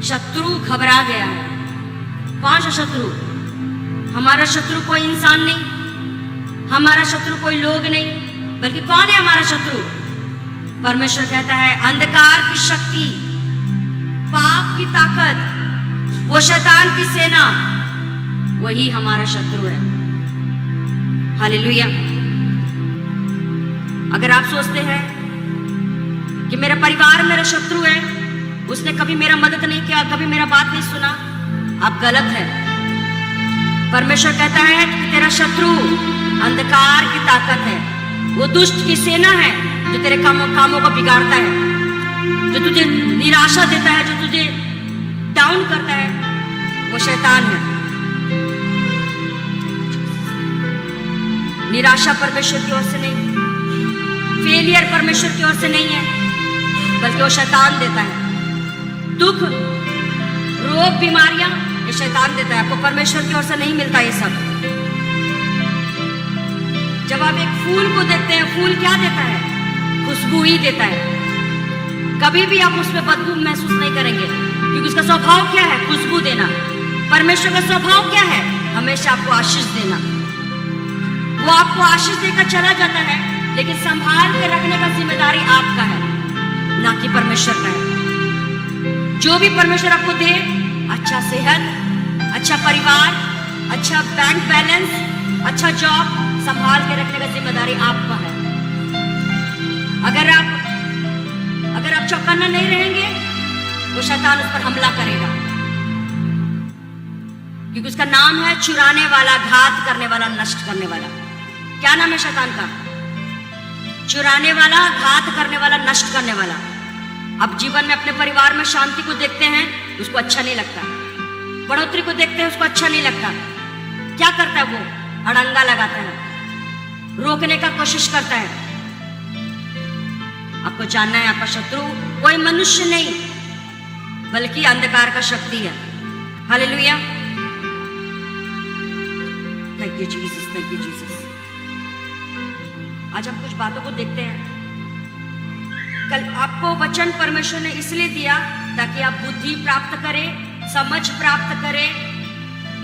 शत्रु घबरा गया है। कौन सा शत्रु? हमारा शत्रु कोई इंसान नहीं, हमारा शत्रु कोई लोग नहीं, बल्कि कौन है हमारा शत्रु? परमेश्वर कहता है अंधकार की शक्ति, पाप की ताकत, वो शैतान की सेना, वही हमारा शत्रु है। हालेलुया। अगर आप सोचते हैं कि मेरा परिवार मेरा शत्रु है, उसने कभी मेरा मदद नहीं किया, कभी मेरा बात नहीं सुना, आप गलत है। परमेश्वर कहता है कि तेरा शत्रु अंधकार की ताकत है, वो दुष्ट की सेना है जो तेरे कामों को बिगाड़ता है, जो तुझे निराशा देता है, जो तुझे डाउन करता है, वो शैतान है। निराशा परमेश्वर की ओर से नहीं, फेलियर परमेश्वर की ओर से नहीं है, बल्कि वो शैतान देता है। दुख, रोग, बीमारियां, ये शैतान देता है, आपको परमेश्वर की ओर से नहीं मिलता ये सब। जब आप एक फूल को देखते हैं, फूल क्या देता है? खुशबू ही देता है। कभी भी आप उसमें बदबू महसूस नहीं करेंगे, क्योंकि उसका स्वभाव क्या है? खुशबू देना। परमेश्वर का स्वभाव क्या है? हमेशा आपको आशीष देना। वो आपको आशीष देकर चला जाता है, लेकिन संभाल के रखने का जिम्मेदारी आपका है, ना कि परमेश्वर का है। जो भी परमेश्वर आपको दे, अच्छा सेहत, अच्छा परिवार, अच्छा बैंक बैलेंस, अच्छा जॉब, संभाल के रखने का जिम्मेदारी आपका है। अगर आप चौकन्ना नहीं रहेंगे, वो शैतान उस पर हमला करेगा, क्योंकि उसका नाम है चुराने वाला, घात करने वाला, नष्ट करने वाला। क्या नाम है शैतान का? चुराने वाला, घात करने वाला, नष्ट करने वाला। अब जीवन में अपने परिवार में शांति को देखते हैं, उसको अच्छा नहीं लगता। बढ़ोतरी को देखते हैं, उसको अच्छा नहीं लगता। क्या करता है वो? अड़ंगा लगाता है, रोकने का कोशिश करता है। आपको जानना है, आपका शत्रु कोई मनुष्य नहीं, बल्कि अंधकार का शक्ति है। Hallelujah. Thank you Jesus, thank you Jesus. आज हम कुछ बातों को देखते हैं। कल आपको वचन परमेश्वर ने इसलिए दिया ताकि आप बुद्धि प्राप्त करें, समझ प्राप्त करें।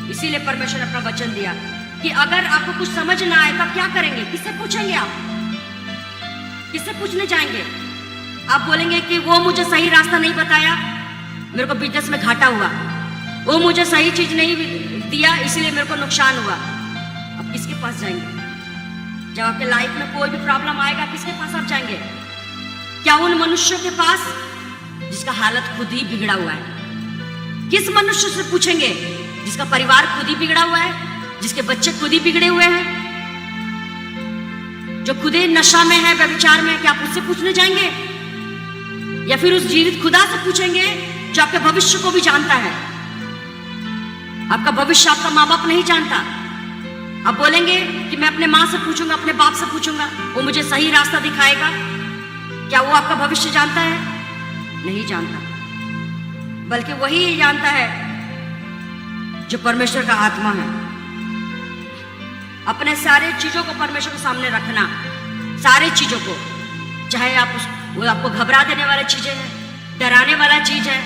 इसीलिए परमेश्वर ने अपना वचन दिया कि अगर आपको कुछ समझ ना आए तब क्या करेंगे? किससे पूछेंगे? आप किससे पूछने जाएंगे? आप बोलेंगे कि वो मुझे सही रास्ता नहीं बताया, मेरे को बिजनेस में घाटा हुआ, वो मुझे सही चीज नहीं दिया, इसलिए मेरे को नुकसान हुआ। अब किसके पास जाएंगे? जब आपके लाइफ में कोई भी प्रॉब्लम आएगा, किसके पास आप जाएंगे? क्या उन मनुष्यों के पास जिसका हालत खुद ही बिगड़ा हुआ है? किस मनुष्य से पूछेंगे जिसका परिवार खुद ही बिगड़ा हुआ है, जिसके बच्चे खुद ही बिगड़े हुए हैं, जो खुद ही नशा में है, व्यभिचार में है? क्या आप उससे पूछने जाएंगे? या फिर उस जीवित खुदा से पूछेंगे जो आपके भविष्य को भी जानता है? आपका भविष्य आपका माँ बाप नहीं जानता। आप बोलेंगे कि मैं अपने माँ से पूछूंगा, अपने बाप से पूछूंगा, वो मुझे सही रास्ता दिखाएगा। क्या वो आपका भविष्य जानता है? नहीं जानता, बल्कि वही जानता है जो परमेश्वर का आत्मा है। अपने सारे चीजों को परमेश्वर के सामने रखना, सारे चीजों को, चाहे वो आपको घबरा देने वाली चीजें हैं, डराने वाला चीज है,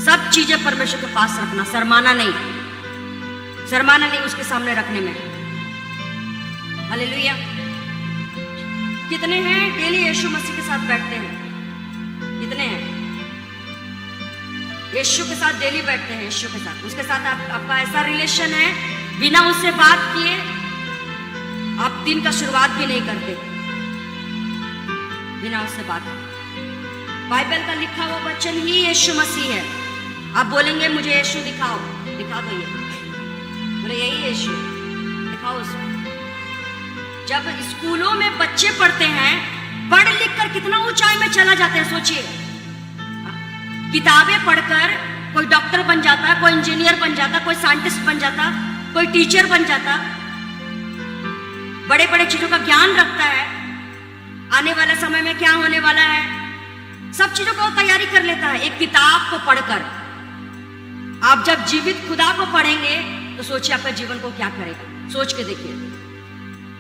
सब चीजें परमेश्वर के पास रखना। शर्माना नहीं, शर्माना नहीं उसके सामने रखने में। हालेलुया। कितने हैं डेली यीशु मसीह के साथ बैठते हैं? कितने हैं यीशु के साथ डेली बैठते हैं? यीशु के साथ, उसके साथ आपका ऐसा रिलेशन है, बिना उससे बात किए आप दिन का शुरुआत भी नहीं करते, बिना उससे बात किए। बाइबल का लिखा हुआ वचन ही यीशु मसीह है। आप बोलेंगे मुझे यीशु दिखाओ, दिखा दो, ये बोले यही यीशु, दिखाओ उसको। जब स्कूलों में बच्चे पढ़ते हैं, पढ़ लिख कर कितना ऊंचाई में चला जाते हैं, सोचिए। किताबें पढ़कर कोई डॉक्टर बन जाता, कोई इंजीनियर बन जाता, कोई साइंटिस्ट बन जाता, कोई टीचर बन जाता, बड़े बड़े चीजों का ज्ञान रखता है, आने वाले समय में क्या होने वाला है, सब चीजों को तैयारी कर लेता है एक किताब को पढ़कर। आप जब जीवित खुदा को पढ़ेंगे तो सोचिए आपका जीवन को क्या करेगा। सोच के देखिए।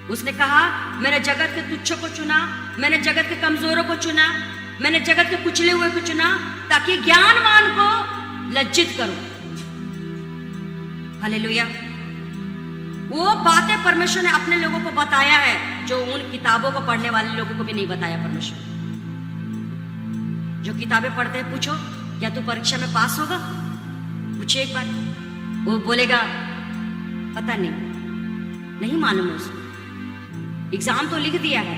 उसने कहा मैंने जगत के तुच्छों को चुना, मैंने जगत के कमजोरों को चुना, मैंने जगत के कुचले हुए को चुना, ताकि ज्ञानवान को लज्जित करो। हालेलुया। वो बातें परमेश्वर ने अपने लोगों को बताया है जो उन किताबों को पढ़ने वाले लोगों को भी नहीं बताया परमेश्वर। जो किताबें पढ़ते हैं, पूछो क्या तू परीक्षा में पास होगा, पूछिए एक बार, वो बोलेगा पता नहीं मालूम है उसको। एग्जाम तो लिख दिया है,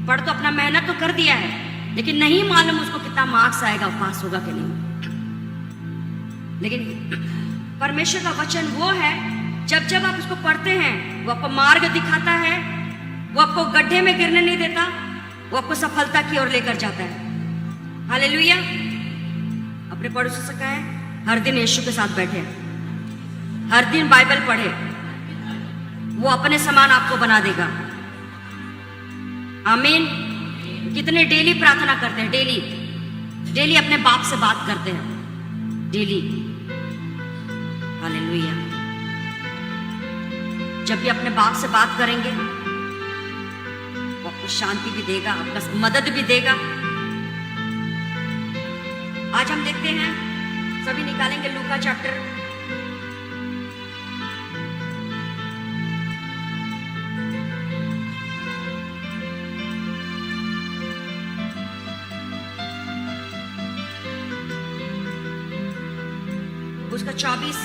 पढ़ तो अपना मेहनत तो कर दिया है, लेकिन नहीं मालूम उसको कितना मार्क्स आएगा, पास होगा कि नहीं। लेकिन परमेश्वर का वचन वो है, जब आप उसको पढ़ते हैं, वो आपको मार्ग दिखाता है, वो आपको गड्ढे में गिरने नहीं देता, वो आपको सफलता की ओर लेकर जाता है। हालेलुया। अपने पड़ोसी से कहे हर दिन यीशु के साथ बैठे, हर दिन बाइबल पढ़े, वो अपने समान आपको बना देगा। आमीन। कितने डेली प्रार्थना करते हैं, डेली अपने बाप से बात करते हैं, डेली। हालेलुया। जब भी अपने बाप से बात करेंगे, वो आपको शांति भी देगा, आपको मदद भी देगा। आज हम देखते हैं, सभी निकालेंगे लूका चैप्टर 24।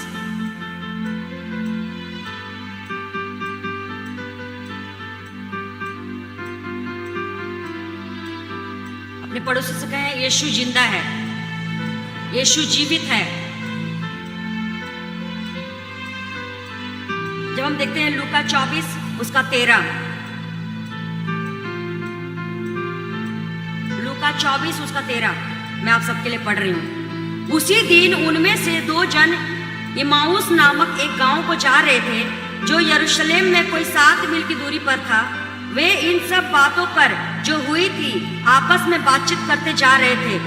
अपने पड़ोसी से कहें यीशु जिंदा है, यीशु जीवित है। जब हम देखते हैं लूका 24 उसका 13, लूका 24 उसका 13, मैं आप सबके लिए पढ़ रही हूं। उसी दिन उनमें से 2 जन इमाउस नामक एक गांव को जा रहे थे, जो यरूशलेम में कोई 7 मील की दूरी पर था। वे इन सब बातों पर जो हुई थी आपस में बातचीत करते जा रहे थे।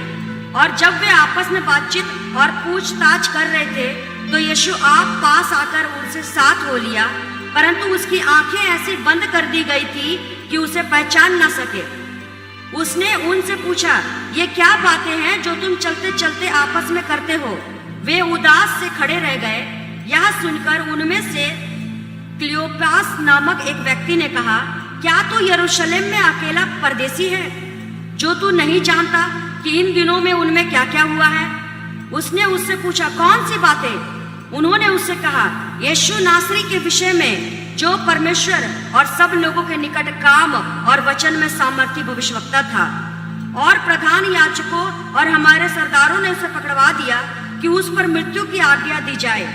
और जब वे आपस में बातचीत और पूछताछ कर रहे थे, तो यीशु आप पास आकर उनसे साथ हो लिया, परंतु उसकी आंखें ऐसी बंद कर दी गई थी कि उसे पहचान न सके। उसने उनसे पूछा, ये क्या बातें हैं जो तुम चलते चलते आपस में करते हो? वे उदास से खड़े रह गए। यह सुनकर उनमें से क्लियोपास नामक एक व्यक्ति ने कहा, क्या तू यरूशलेम में अकेला परदेसी है, जो तू नहीं जानता कि इन दिनों में उनमें क्या क्या हुआ है? उसने उससे पूछा, कौन सी बातें? उन्होंने उससे कहा, यीशु नासरी के विषय में, जो परमेश्वर और सब लोगों के निकट काम और वचन में सामर्थी भविष्यवक्ता था। और प्रधान याजकों और हमारे सरदारों ने उसे पकड़वा दिया कि उस पर मृत्यु की आज्ञा दी जाए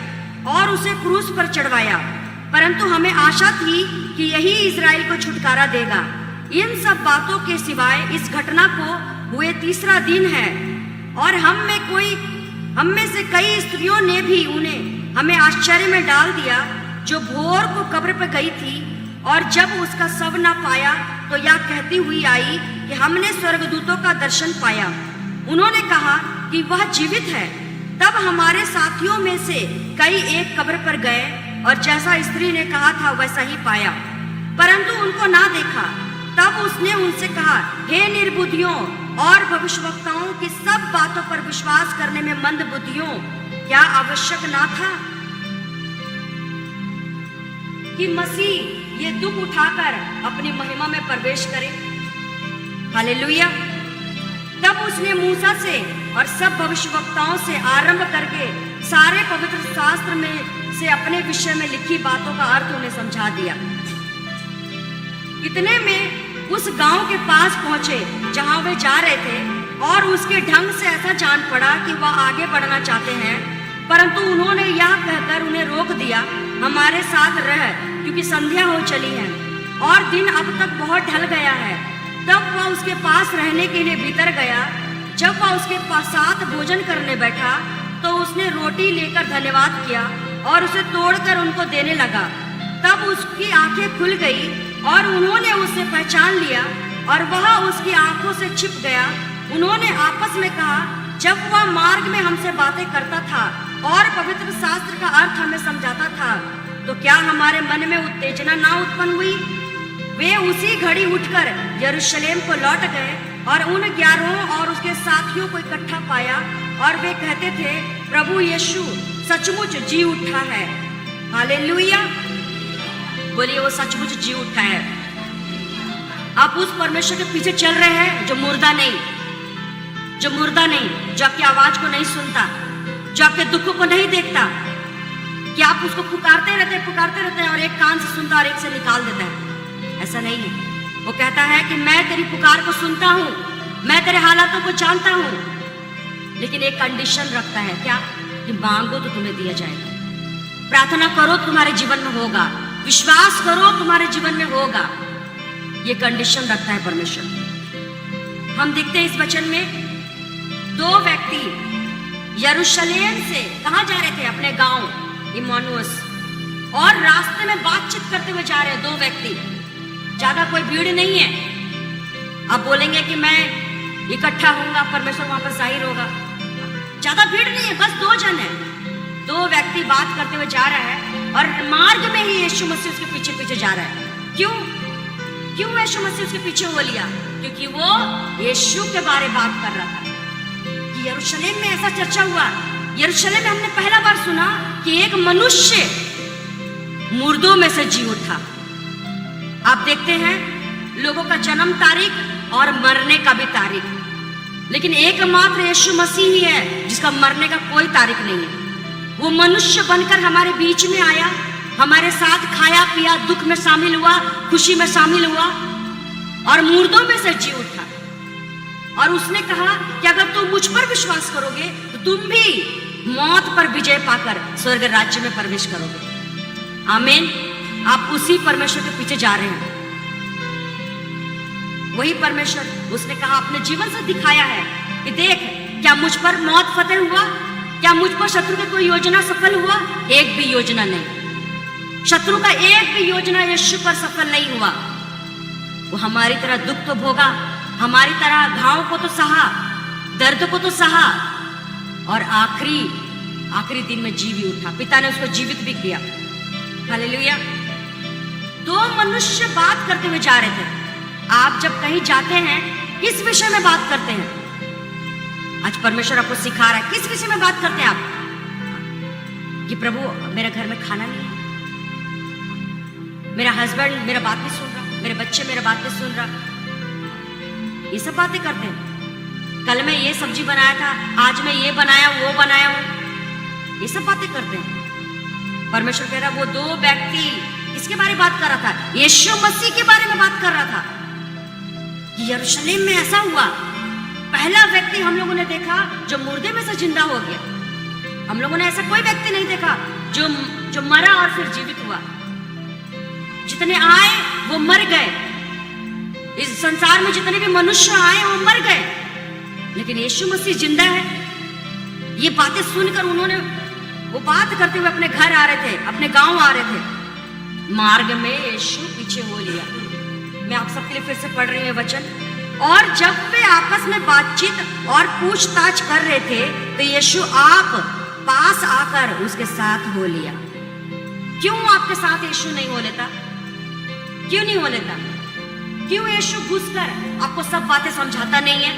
और उसे क्रूस पर चढ़वाया। परंतु हमें आशा थी कि यही इजराइल को छुटकारा देगा। इन सब बातों के सिवाय इस घटना को हुए 3रा दिन है, और हम में से कई स्त्रियों ने भी उन्हें हमें आश्चर्य में डाल दिया, जो भोर को कब्र पर गई थी और जब उसका शव न पाया तो यह कहती हुई आई कि हमने स्वर्गदूतों का दर्शन पाया। उन्होंने कहा कि वह जीवित है। तब हमारे साथियों में से कई एक कब्र पर गए और जैसा स्त्री ने कहा था वैसा ही पाया, परंतु उनको ना देखा। तब उसने उनसे कहा, हे निर्बुद्धियों और भविष्यवक्ताओं की सब बातों पर विश्वास करने में मंद बुद्धियों, क्या आवश्यक ना था कि मसीह ये दुख उठाकर अपनी महिमा में प्रवेश करे? हालेलुया। तब उसने मूसा से और सब भविष्यवक्ताओं से आरंभ करके सारे पवित्र शास्त्र में से अपने विषय में लिखी बातों का अर्थ उन्हें समझा दिया। इतने में उस गांव के पास पहुंचे जहां वे जा रहे थे, और उसके ढंग से ऐसा जान पड़ा कि वह आगे बढ़ना चाहते हैं, परंतु उन्होंने यह कहकर उन्हें रोक दिया, हमारे साथ रह, क्योंकि संध्या हो चली है और दिन अब तक बहुत ढल गया है। तब वह उसके पास रहने के लिए भीतर गया। जब वह उसके साथ भोजन करने बैठा, तो उसने रोटी लेकर धन्यवाद किया और उसे तोड़कर उनको देने लगा। तब उसकी आंखें खुल गई और उन्होंने उसे पहचान लिया, और वह उसकी आंखों से छिप गया। उन्होंने आपस में कहा, जब वह मार्ग में हमसे बातें करता था और पवित्र शास्त्र का अर्थ हमें समझाता था, तो क्या हमारे मन में उत्तेजना ना उत्पन्न हुई? वे उसी घड़ी उठकर यरूशलेम को लौट गए और उन 11 और उसके साथियों को इकट्ठा पाया, और वे कहते थे, प्रभु यीशु सचमुच जी उठा है। हालेलुया, बोलिए वो सचमुच जी उठा है। आप उस परमेश्वर के पीछे चल रहे हैं जो मुर्दा नहीं, जो आपकी आवाज को नहीं सुनता, जो आपके दुखों को नहीं देखता, कि आप उसको पुकारते रहते हैं और एक कान से सुनता और एक से निकाल देता है। ऐसा नहीं है। वो कहता है कि मैं तेरी पुकार को सुनता हूं, मैं तेरे हालातों को जानता हूं, लेकिन एक कंडीशन रखता है। क्या? कि मांगो तो तुम्हें दिया जाएगा, प्रार्थना करो तुम्हारे जीवन में होगा, विश्वास करो तुम्हारे जीवन में होगा। ये कंडीशन रखता है परमेश्वर। हम देखते हैं इस वचन में 2 व्यक्ति यरूशलेम से कहां जा रहे थे? अपने गांव इम्मानुएल, और रास्ते में बातचीत करते हुए जा रहे हैं 2 व्यक्ति। ज्यादा कोई भीड़ नहीं है। आप बोलेंगे कि मैं इकट्ठा होऊंगा, परमेश्वर वहां पर जाहिर होगा। ज्यादा भीड़ नहीं है, बस 2 जन है। 2 व्यक्ति बात करते हुए जा रहा है और मार्ग में ही यीशु मसीह उसके पीछे पीछे जा रहा है। क्यों यीशु मसीह उसके पीछे हो लिया? क्योंकि वो यीशु के बारे बात कर रहा था कि यरूशलेम में ऐसा चर्चा हुआ। यरूशलेम में हमने पहला बार सुना कि एक मनुष्य मुर्दों में से जी उठा। आप देखते हैं लोगों का जन्म तारीख और मरने का भी तारीख, लेकिन एकमात्र यीशु मसीह ही है जिसका मरने का कोई तारीख नहीं है। वो मनुष्य बनकर हमारे बीच में आया, हमारे साथ खाया पिया, दुख में शामिल हुआ, खुशी में शामिल हुआ और मुर्दों में से जी उठा। और उसने कहा कि अगर तुम मुझ पर विश्वास करोगे तो तुम भी मौत पर विजय पाकर स्वर्ग राज्य में प्रवेश करोगे। आमीन। आप उसी परमेश्वर के पीछे जा रहे हैं। वही परमेश्वर, उसने कहा अपने जीवन से दिखाया है कि देख, क्या मुझ पर मौत फतेह हुआ? क्या मुझ पर शत्रु की कोई योजना सफल हुआ? एक भी योजना नहीं। शत्रु का एक भी योजना यीशु पर सफल नहीं हुआ। वो हमारी तरह दुख तो भोगा, हमारी तरह घाव को तो सहा, दर्द को तो सहा, और आखिरी दिन में जी भी उठा। पिता ने उसको जीवित भी किया। हालेलुया। 2 मनुष्य बात करते हुए जा रहे थे। आप जब कहीं जाते हैं किस विषय में बात करते हैं? आज परमेश्वर आपको सिखा रहा है किस विषय में बात करते हैं आप? कि प्रभु मेरे घर में खाना नहीं है, मेरा हस्बैंड मेरा बात नहीं सुन रहा, मेरे बच्चे मेरा बात नहीं सुन रहा। ये सब बातें करते हैं। कल मैं ये सब्जी बनाया था, आज मैं ये बनाया, वो बनाया हूं, ये सब बातें करते हैं। परमेश्वर कह रहा वो 2 व्यक्ति किसके बारे में बात कर रहा था? यीशु मसीह के बारे में बात कर रहा था। यरूशलेम में ऐसा हुआ। पहला व्यक्ति हम लोगों ने देखा जो मुर्दे में से जिंदा हो गया। हम लोगों ने ऐसा कोई व्यक्ति नहीं देखा जो मरा और फिर जीवित हुआ। जितने आए वो मर गए। इस संसार में जितने भी मनुष्य आए वो मर गए, लेकिन यीशु मसीह जिंदा है। ये बातें सुनकर उन्होंने वो बात करते हुए अपने घर आ रहे थे, अपने गांव आ रहे थे। मार्ग में यीशु पीछे हो लिया। मैं आप सबके लिए फिर से पढ़ रही हूँ वचन। और जब वे आपस में बातचीत और पूछताछ कर रहे थे तो यीशु आप पास आकर उसके साथ हो लिया। क्यों आपके साथ यीशु नहीं हो लेता? क्यों नहीं हो लेता? क्यों यीशु घुसकर आपको सब बातें समझाता नहीं है?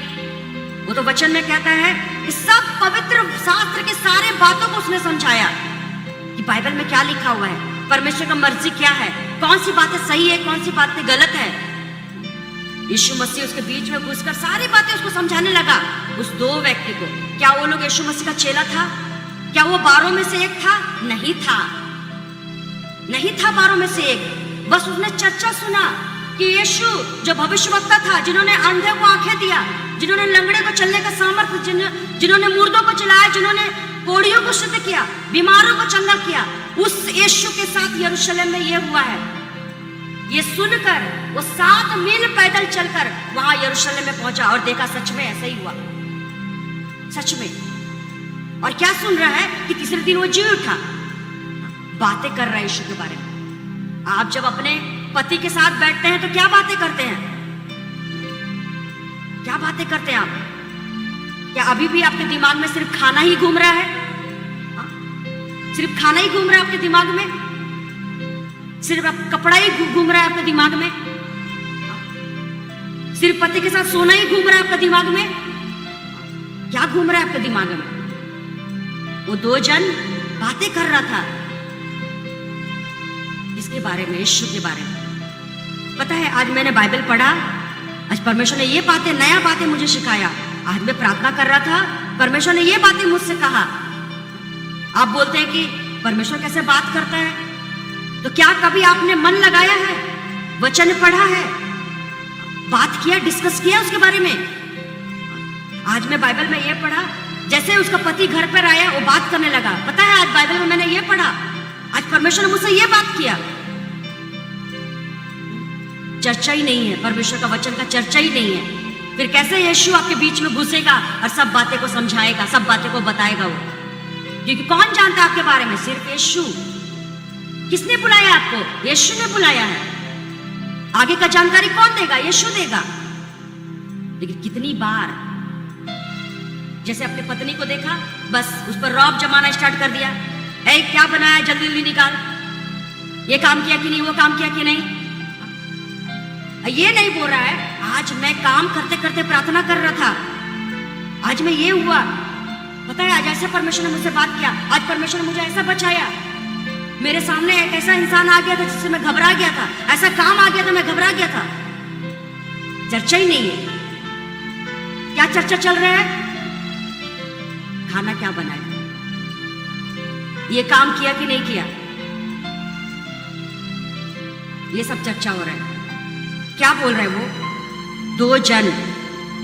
वो तो वचन में कहता है कि सब पवित्र शास्त्र के सारे बातों को उसने समझाया कि बाइबल में क्या लिखा हुआ है, परमेश्वर का मर्जी क्या है, कौन सी बातें सही है, कौन सी बातें गलत है। यीशु मसीह उसके बीच में घुसकर सारी बातें उसको समझाने लगा। उस 2 व्यक्ति को, क्या वो लोग यीशु मसीह का चेला था? क्या वो 12 में से एक था? नहीं था, नहीं था 12 में से एक। बस उसने चर्चा सुना कि यीशु जो भविष्यवक्ता था, जिन्होंने अंधे को आंखें दिया, जिन्होंने लंगड़े को चलने का सामर्थ्य, जिन्होंने मुर्दों को चलाया, जिन्होंने कोढ़ियों को शुद्ध किया, बीमारों को चंगा किया, उस यीशु के साथ यरूशलेम में यह हुआ है। ये सुनकर वो 7 मील पैदल चलकर वहां यरूशलेम में पहुंचा और देखा सच में ऐसा ही हुआ, सच में। और क्या सुन रहा है कि तीसरे दिन वो जी उठा। बातें कर रहा है यीशु के बारे में। आप जब अपने पति के साथ बैठते हैं तो क्या बातें करते हैं? क्या बातें करते हैं आप? क्या अभी भी आपके दिमाग में सिर्फ खाना ही घूम रहा है? सिर्फ खाना ही घूम रहा है आपके दिमाग में? सिर्फ कपड़ा ही घूम रहा है आपके दिमाग में? सिर्फ पति के साथ सोना ही घूम रहा है आपके दिमाग में? क्या घूम रहा है आपके दिमाग में? वो दो जन बातें कर रहा था। इसके बारे में, यीशु के बारे में। पता है, आज मैंने बाइबल पढ़ा, आज परमेश्वर ने ये बातें, नया बातें मुझे सिखाया। आज मैं प्रार्थना कर रहा था, परमेश्वर ने ये बातें मुझसे कहा। आप बोलते हैं कि परमेश्वर कैसे बात करता है, तो क्या कभी आपने मन लगाया है, वचन पढ़ा है, बात किया, डिस्कस किया उसके बारे में? आज मैं बाइबल में ये पढ़ा, जैसे उसका पति घर पर आया वो बात करने लगा। पता है, आज बाइबल में मैंने ये पढ़ा, आज परमेश्वर ने मुझसे ये बात किया। चर्चा ही नहीं है, परमेश्वर का वचन का चर्चा ही नहीं है। फिर कैसे यीशु आपके बीच में घुसेगा और सब बातें को समझाएगा, सब बातें को बताएगा वो? क्योंकि कौन जानता है आपके बारे में? सिर्फ यीशु। किसने बुलाया आपको? यीशु ने बुलाया है। आगे का जानकारी कौन देगा? यीशु देगा। लेकिन कितनी बार जैसे अपनी पत्नी को देखा, बस उस पर रौब जमाना स्टार्ट कर दिया। ऐ क्या बनाया, जल्दी जल्दी निकाल, ये काम किया कि नहीं, वो काम किया कि नहीं। ये नहीं बोल रहा है आज मैं काम करते करते प्रार्थना कर रहा था, आज मैं ये हुआ। पता है, आज ऐसे परमेश्वर ने मुझसे बात किया, आज परमेश्वर ने मुझे ऐसा बचाया, मेरे सामने एक ऐसा इंसान आ गया था जिससे मैं घबरा गया था, ऐसा काम आ गया था मैं घबरा गया था। चर्चा ही नहीं है। क्या चर्चा चल रहा है? खाना क्या बनाया, ये काम किया कि नहीं किया, ये सब चर्चा हो रहा है। क्या बोल रहे वो? दो जन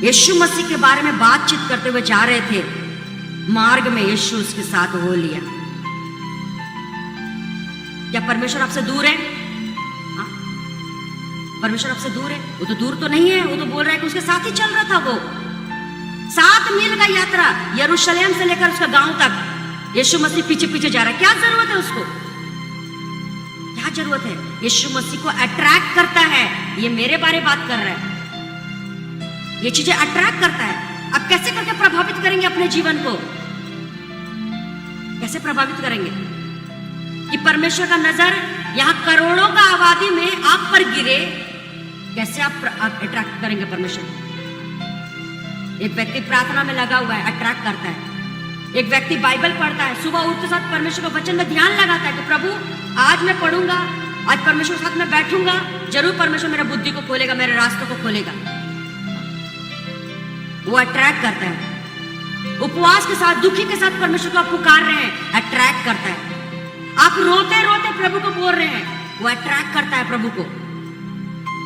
यीशु मसीह के बारे में बातचीत करते हुए जा रहे थे, मार्ग में यीशु उसके साथ हो लिया। क्या परमेश्वर आपसे दूर है? हाँ? परमेश्वर आपसे दूर है? वो तो दूर तो नहीं है, वो तो बोल रहा है कि उसके साथ ही चल रहा था। वो 7 मील का यात्रा यरूशलेम से लेकर उसका गांव तक यीशु मसीह पीछे पीछे जा रहा है। क्या जरूरत है उसको? क्या जरूरत है? यीशु मसीह को अट्रैक्ट करता है। ये मेरे बारे बात कर रहा है, ये चीजें अट्रैक्ट करता है। अब कैसे करके प्रभावित करेंगे अपने जीवन को? कैसे प्रभावित करेंगे कि परमेश्वर का नजर यहां करोड़ों का आबादी में आप पर गिरे? कैसे आप अट्रैक्ट करेंगे परमेश्वर को? एक व्यक्ति प्रार्थना में लगा हुआ है, अट्रैक्ट करता है। एक व्यक्ति बाइबल पढ़ता है, सुबह उठते साथ परमेश्वर के वचन में ध्यान लगाता है कि प्रभु आज मैं पढ़ूंगा, आज परमेश्वर के साथ मैं बैठूंगा, जरूर परमेश्वर मेरा बुद्धि को खोलेगा, मेरे रास्तों को खोलेगा। वो अट्रैक्ट करता है। उपवास के साथ, दुखी के साथ परमेश्वर को आप पुकार रहे हैं, अट्रैक्ट करता है। आप रोते रोते प्रभु को बोल रहे हैं, वो अट्रैक्ट करता है प्रभु को,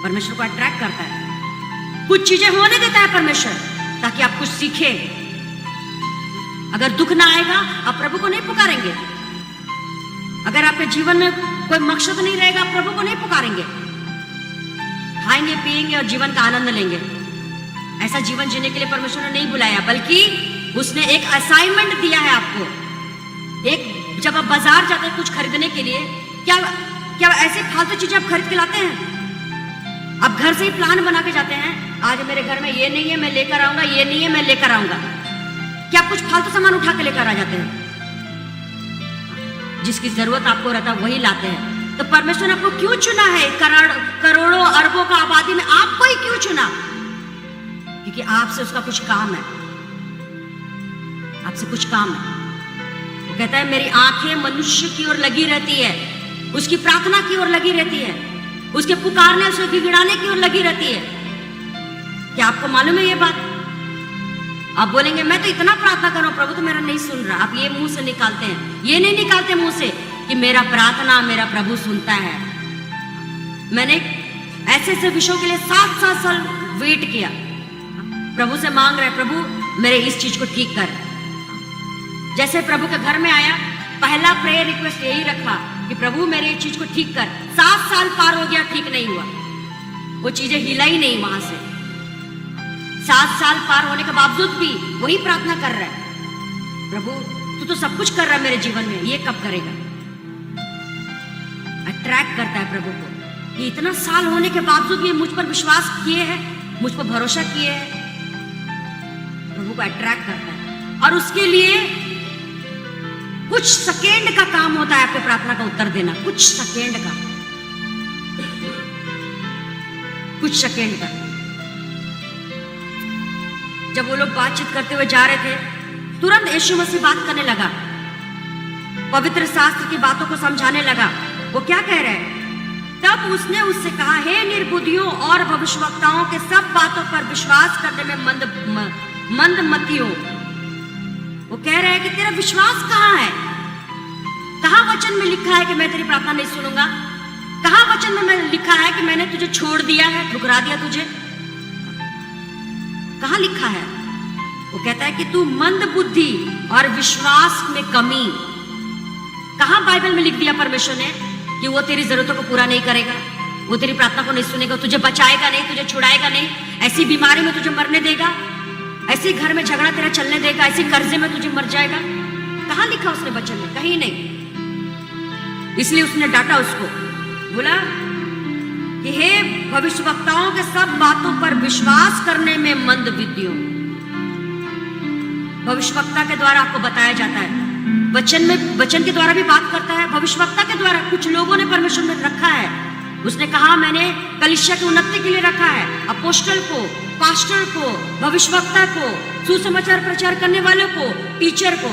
परमेश्वर को अट्रैक्ट करता है। कुछ चीजें होने देता है परमेश्वर ताकि आप कुछ सीखे। अगर दुख ना आएगा आप प्रभु को नहीं पुकारेंगे। अगर आपके जीवन में कोई मकसद नहीं रहेगा, आप प्रभु को नहीं पुकारेंगे। खाएंगे पिएंगे और जीवन का आनंद लेंगे, ऐसा जीवन जीने के लिए परमेश्वर ने नहीं बुलाया, बल्कि उसने एक असाइनमेंट दिया है आपको। एक जब आप बाजार जाते हैं कुछ खरीदने के लिए, क्या ऐसे फालतू चीजें आप खरीद के लाते हैं? आप घर से ही प्लान बना के जाते हैं, आज मेरे घर में ये नहीं है मैं लेकर आऊंगा, ये नहीं है मैं लेकर आऊंगा। क्या आप कुछ फालतू सामान उठा के लेकर आ जाते हैं? जिसकी जरूरत आपको रहता है वही लाते हैं। तो परमेश्वर ने आपको क्यों चुना है? करोड़ों अरबों का आबादी में आपको ही क्यों चुना? क्योंकि आपसे उसका कुछ काम है, आपसे कुछ काम है। वो कहता है मेरी आंखें मनुष्य की ओर लगी रहती है, उसकी प्रार्थना की ओर लगी रहती है, उसके पुकारने, उसके गिड़गिड़ाने की ओर लगी रहती है। क्या आपको मालूम है ये बात? आप बोलेंगे मैं तो इतना प्रार्थना कर रहा हूं, प्रभु तो मेरा नहीं सुन रहा। आप ये मुंह से निकालते हैं, ये नहीं निकालते मुंह से कि मेरा प्रार्थना मेरा प्रभु सुनता है। मैंने ऐसे ऐसे विषयों के लिए 7 साल वेट किया, प्रभु से मांग रहे, प्रभु मेरे इस चीज को ठीक कर। जैसे प्रभु के घर में आया, पहला प्रेयर रिक्वेस्ट यही रखा कि प्रभु मेरे ये चीज को ठीक कर। 7 साल पार हो गया, ठीक नहीं हुआ, वो चीजें हिला ही नहीं वहां से। 7 साल पार होने के बावजूद भी वही प्रार्थना कर रहा है, प्रभु तू तो सब कुछ कर रहा है मेरे जीवन में, ये कब करेगा? अट्रैक्ट करता है प्रभु को कि इतना साल होने के बावजूद ये मुझ पर विश्वास किए हैं, मुझ पर भरोसा किए हैं। प्रभु को अट्रैक्ट करता है और उसके लिए कुछ सेकेंड का काम होता है आपके प्रार्थना का उत्तर देना। कुछ सेकेंड का, कुछ सेकेंड का। जब वो लोग बातचीत करते हुए जा रहे थे, तुरंत यीशु मसीह बात करने लगा। पवित्र शास्त्र की बातों को समझाने लगा, वो क्या कह रहे हैं? तब उसने उससे कहा, हे निर्बुद्धियों और भविष्यवक्ताओं के सब बातों पर विश्वास करने में मंदमतियों। वो कह रहे हैं कि तेरा विश्वास कहाँ है? कहाँ वचन में लिखा है कि मैं तेरी प्रार्थना नहीं सुनूंगा? कहाँ वचन में लिखा है कि मैंने तुझे छोड़ दिया है, ठुकरा दिया तुझे? कहाँ लिखा है? वो कहता है कि तू मंद बुद्धि और विश्वास में कमी। कहाँ बाइबल में लिख दिया परमेश्वर ने कि वो तेरी जरूरतों को पूरा नहीं करेगा, वो तेरी प्रार्थना को नहीं सुनेगा, तुझे बचाएगा नहीं, तुझे छुड़ाएगा नहीं, ऐसी बीमारी में तुझे मरने देगा, ऐसे घर में झगड़ा तेरा चलने देगा, ऐसे कर्जे में तुझे मर जाएगा? कहाँ लिखा उसने वचन में? कहीं नहीं। इसलिए उसने डांटा उसको, बोला कि हे भविष्यवक्ताओं के सब बातों पर विश्वास करने में मंदबुद्धियों। भविष्यवक्ता के द्वारा आपको बताया जाता है, वचन के द्वारा भी बात करता है, भविष्यवक्ता के द्वारा कुछ लोगों ने परमेश्वर में रखा है। उसने कहा मैंने कलीसिया की उन्नति के लिए रखा है, अपोस्टल को, पास्टर को, भविष्यवक्ता को, सुसमाचार प्रचार करने वालों को, टीचर को।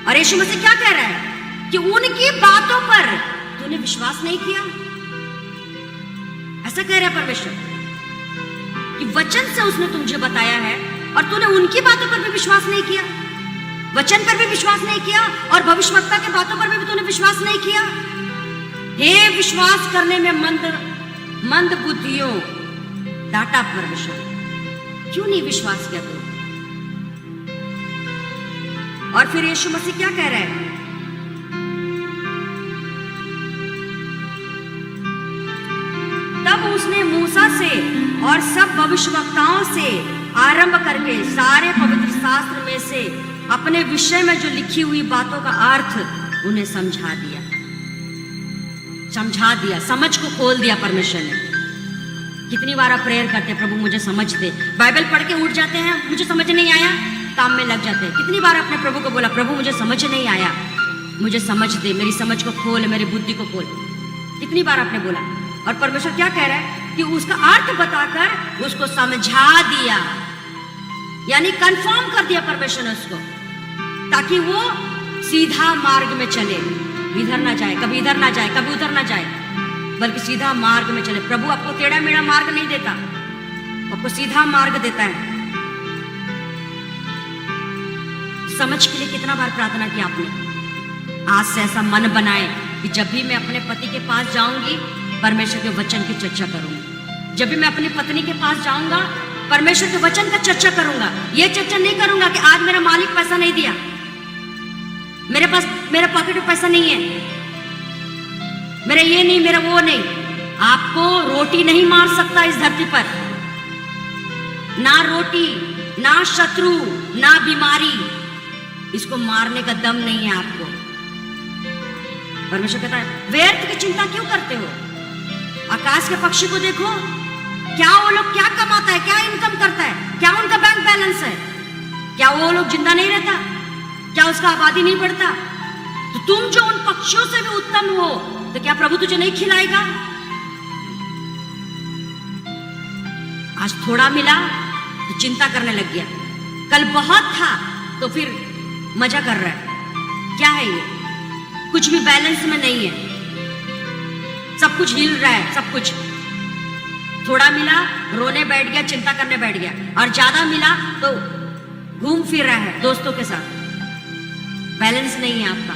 और यीशु मसीह क्या कह रहा है कि उनकी बातों पर तूने विश्वास नहीं किया। ऐसा कह रहा है परमेश्वर कि वचन से उसने तुझे बताया है और तूने उनकी बातों पर भी विश्वास नहीं किया, वचन पर भी विश्वास नहीं किया और भविष्यवक्ता के बातों पर भी तूने विश्वास नहीं किया। हे विश्वास करने में मंद बुद्धियों, डांटा परमेश्वर, क्यों नहीं विश्वास किया तू? और फिर यीशु मसीह क्या कह रहे हैं? तब उसने मूसा से और सब भविष्यवक्ताओं से आरंभ करके सारे पवित्र शास्त्र में से अपने विषय में जो लिखी हुई बातों का अर्थ उन्हें समझा दिया, समझ को खोल दिया परमेश्वर ने। कितनी बार आप प्रेयर करते हैं, प्रभु मुझे समझ दे। बाइबल पढ़ के उठ जाते हैं, मुझे समझ नहीं आया, काम में लग जाते हैं। कितनी बार आपने प्रभु को बोला, प्रभु मुझे समझ नहीं आया, मुझे समझ दे, मेरी समझ को खोल, मेरी बुद्धि को खोल। कितनी बार आपने बोला? और परमेश्वर क्या कह रहा है कि उसका अर्थ बताकर उसको समझा दिया, यानी कंफर्म कर दिया परमेश्वर ने उसको, ताकि वो सीधा मार्ग में चले, इधर ना जाए, कभी इधर ना जाए, कभी उधर ना जाए, बल्कि सीधा मार्ग में चले। प्रभु आपको टेढ़ा मेढ़ा मार्ग नहीं देता, आपको सीधा मार्ग देता है। समझ के लिए कितना बार प्रार्थना की आपने? आज से ऐसा मन बनाए कि जब भी मैं अपने पति के पास जाऊंगी, परमेश्वर के वचन की चर्चा करूंगी। जब भी मैं अपनी पत्नी के पास जाऊंगा, परमेश्वर के वचन का चर्चा करूंगा। ये चर्चा नहीं करूंगा कि आज मेरा मालिक पैसा नहीं दिया, मेरे पास, मेरे पॉकेट में पैसा नहीं है, मेरा ये नहीं, मेरा वो नहीं। आपको रोटी नहीं मार सकता इस धरती पर, ना रोटी, ना शत्रु, ना बीमारी, इसको मारने का दम नहीं है आपको। परमेश्वर कहता है व्यर्थ की चिंता क्यों करते हो? आकाश के पक्षी को देखो, क्या वो लोग क्या कमाता है, क्या इनकम करता है, क्या उनका बैंक बैलेंस है? क्या वो लोग जिंदा नहीं रहता? क्या उसका आबादी नहीं बढ़ता? तो तुम जो उन पक्षियों से भी उत्तम हो, तो क्या प्रभु तुझे नहीं खिलाएगा? आज थोड़ा मिला तो चिंता करने लग गया, कल बहुत था तो फिर मजा कर रहा है। क्या है ये? कुछ भी बैलेंस में नहीं है, सब कुछ हिल रहा है, सब कुछ। थोड़ा मिला रोने बैठ गया, चिंता करने बैठ गया, और ज्यादा मिला तो घूम फिर रहा है दोस्तों के साथ। बैलेंस नहीं है आपका।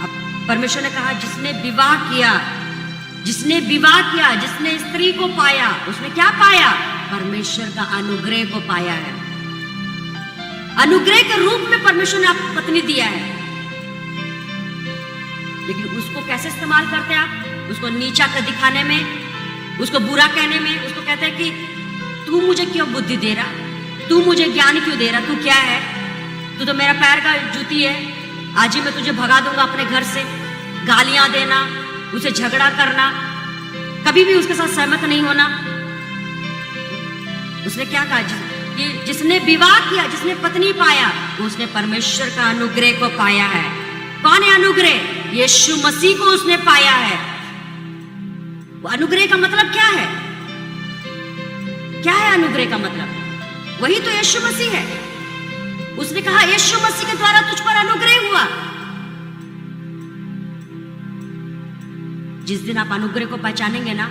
अब परमेश्वर ने कहा जिसने विवाह किया, जिसने स्त्री को पाया, उसने क्या पाया? परमेश्वर का अनुग्रह को पाया है। अनुग्रह के रूप में परमेश्वर ने आपको पत्नी दिया है, लेकिन उसको कैसे इस्तेमाल करते हैं आप? उसको नीचा कर दिखाने में, उसको बुरा कहने में। उसको कहते हैं कि तू मुझे क्यों बुद्धि दे रहा, तू मुझे ज्ञान क्यों दे रहा, तू क्या है, तू तो मेरा पैर का जूती है, आज ही मैं तुझे भगा दूंगा अपने घर से। गालियां देना, उसे झगड़ा करना, कभी भी उसके साथ सहमत नहीं होना। उसने क्या कहा कि जिसने विवाह किया, जिसने पत्नी पाया, उसने परमेश्वर का अनुग्रह को पाया है। कौन है अनुग्रह? यीशु मसीह को उसने पाया है। वो अनुग्रह का मतलब क्या है? क्या है अनुग्रह का मतलब? वही तो यीशु मसीह है। उसने कहा यीशु मसीह के द्वारा तुझ पर जिस दिन आप अनुग्रह को पहचानेंगे ना,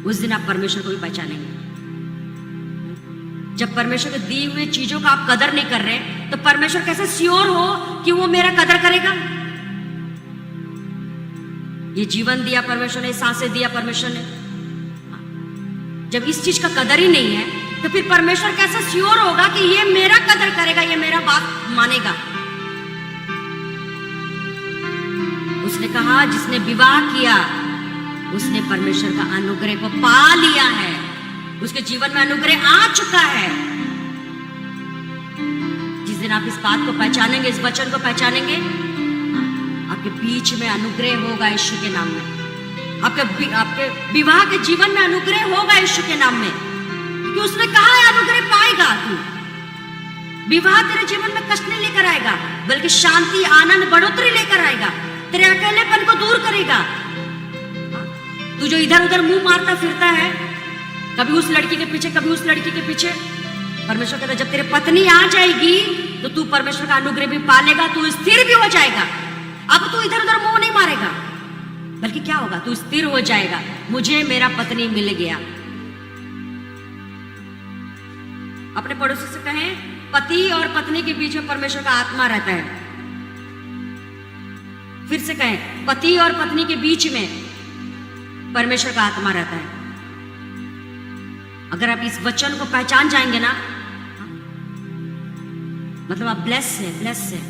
उस दिन आप परमेश्वर को भी पहचानेंगे। जब परमेश्वर के दी हुई चीजों का आप कदर नहीं कर रहे, तो परमेश्वर कैसे श्योर हो कि वो मेरा कदर करेगा? ये जीवन दिया परमेश्वर ने, सांसें दिया परमेश्वर ने, जब इस चीज का कदर ही नहीं है, तो फिर परमेश्वर कैसे श्योर होगा कि ये मेरा कदर करेगा, ये मेरा बात मानेगा? उसने कहा जिसने विवाह किया उसने परमेश्वर का अनुग्रह को पा लिया है, उसके जीवन में अनुग्रह आ चुका है। जिस दिन आप इस बात को पहचानेंगे, इस वचन को पहचानेंगे, आपके बीच में अनुग्रह होगा यीशु के नाम में। आपके विवाह के जीवन में अनुग्रह होगा यीशु के नाम में, क्योंकि उसने कहा है अनुग्रह पाएगा तू। विवाह तेरे जीवन में कष्ट नहीं लेकर आएगा, बल्कि शांति, आनंद, बढ़ोतरी लेकर आएगा। तेरे अकेलेपन को दूर करेगा। तू जो इधर उधर मुंह मारता फिरता है, कभी उस लड़की के पीछे, कभी उस लड़की के पीछे, परमेश्वर कहता है जब तेरे पत्नी आ जाएगी तो तू परमेश्वर का अनुग्रह भी पालेगा, तू स्थिर भी हो जाएगा। अब तू इधर उधर मुंह नहीं मारेगा, बल्कि क्या होगा, तू स्थिर हो जाएगा। मुझे मेरा पत्नी मिल गया। अपने पड़ोसी से कहें, पति और पत्नी के बीच में परमेश्वर का आत्मा रहता है। फिर से कहें, पति और पत्नी के बीच में परमेश्वर का आत्मा रहता है। अगर आप इस वचन को पहचान जाएंगे ना, मतलब आप ब्लेस है,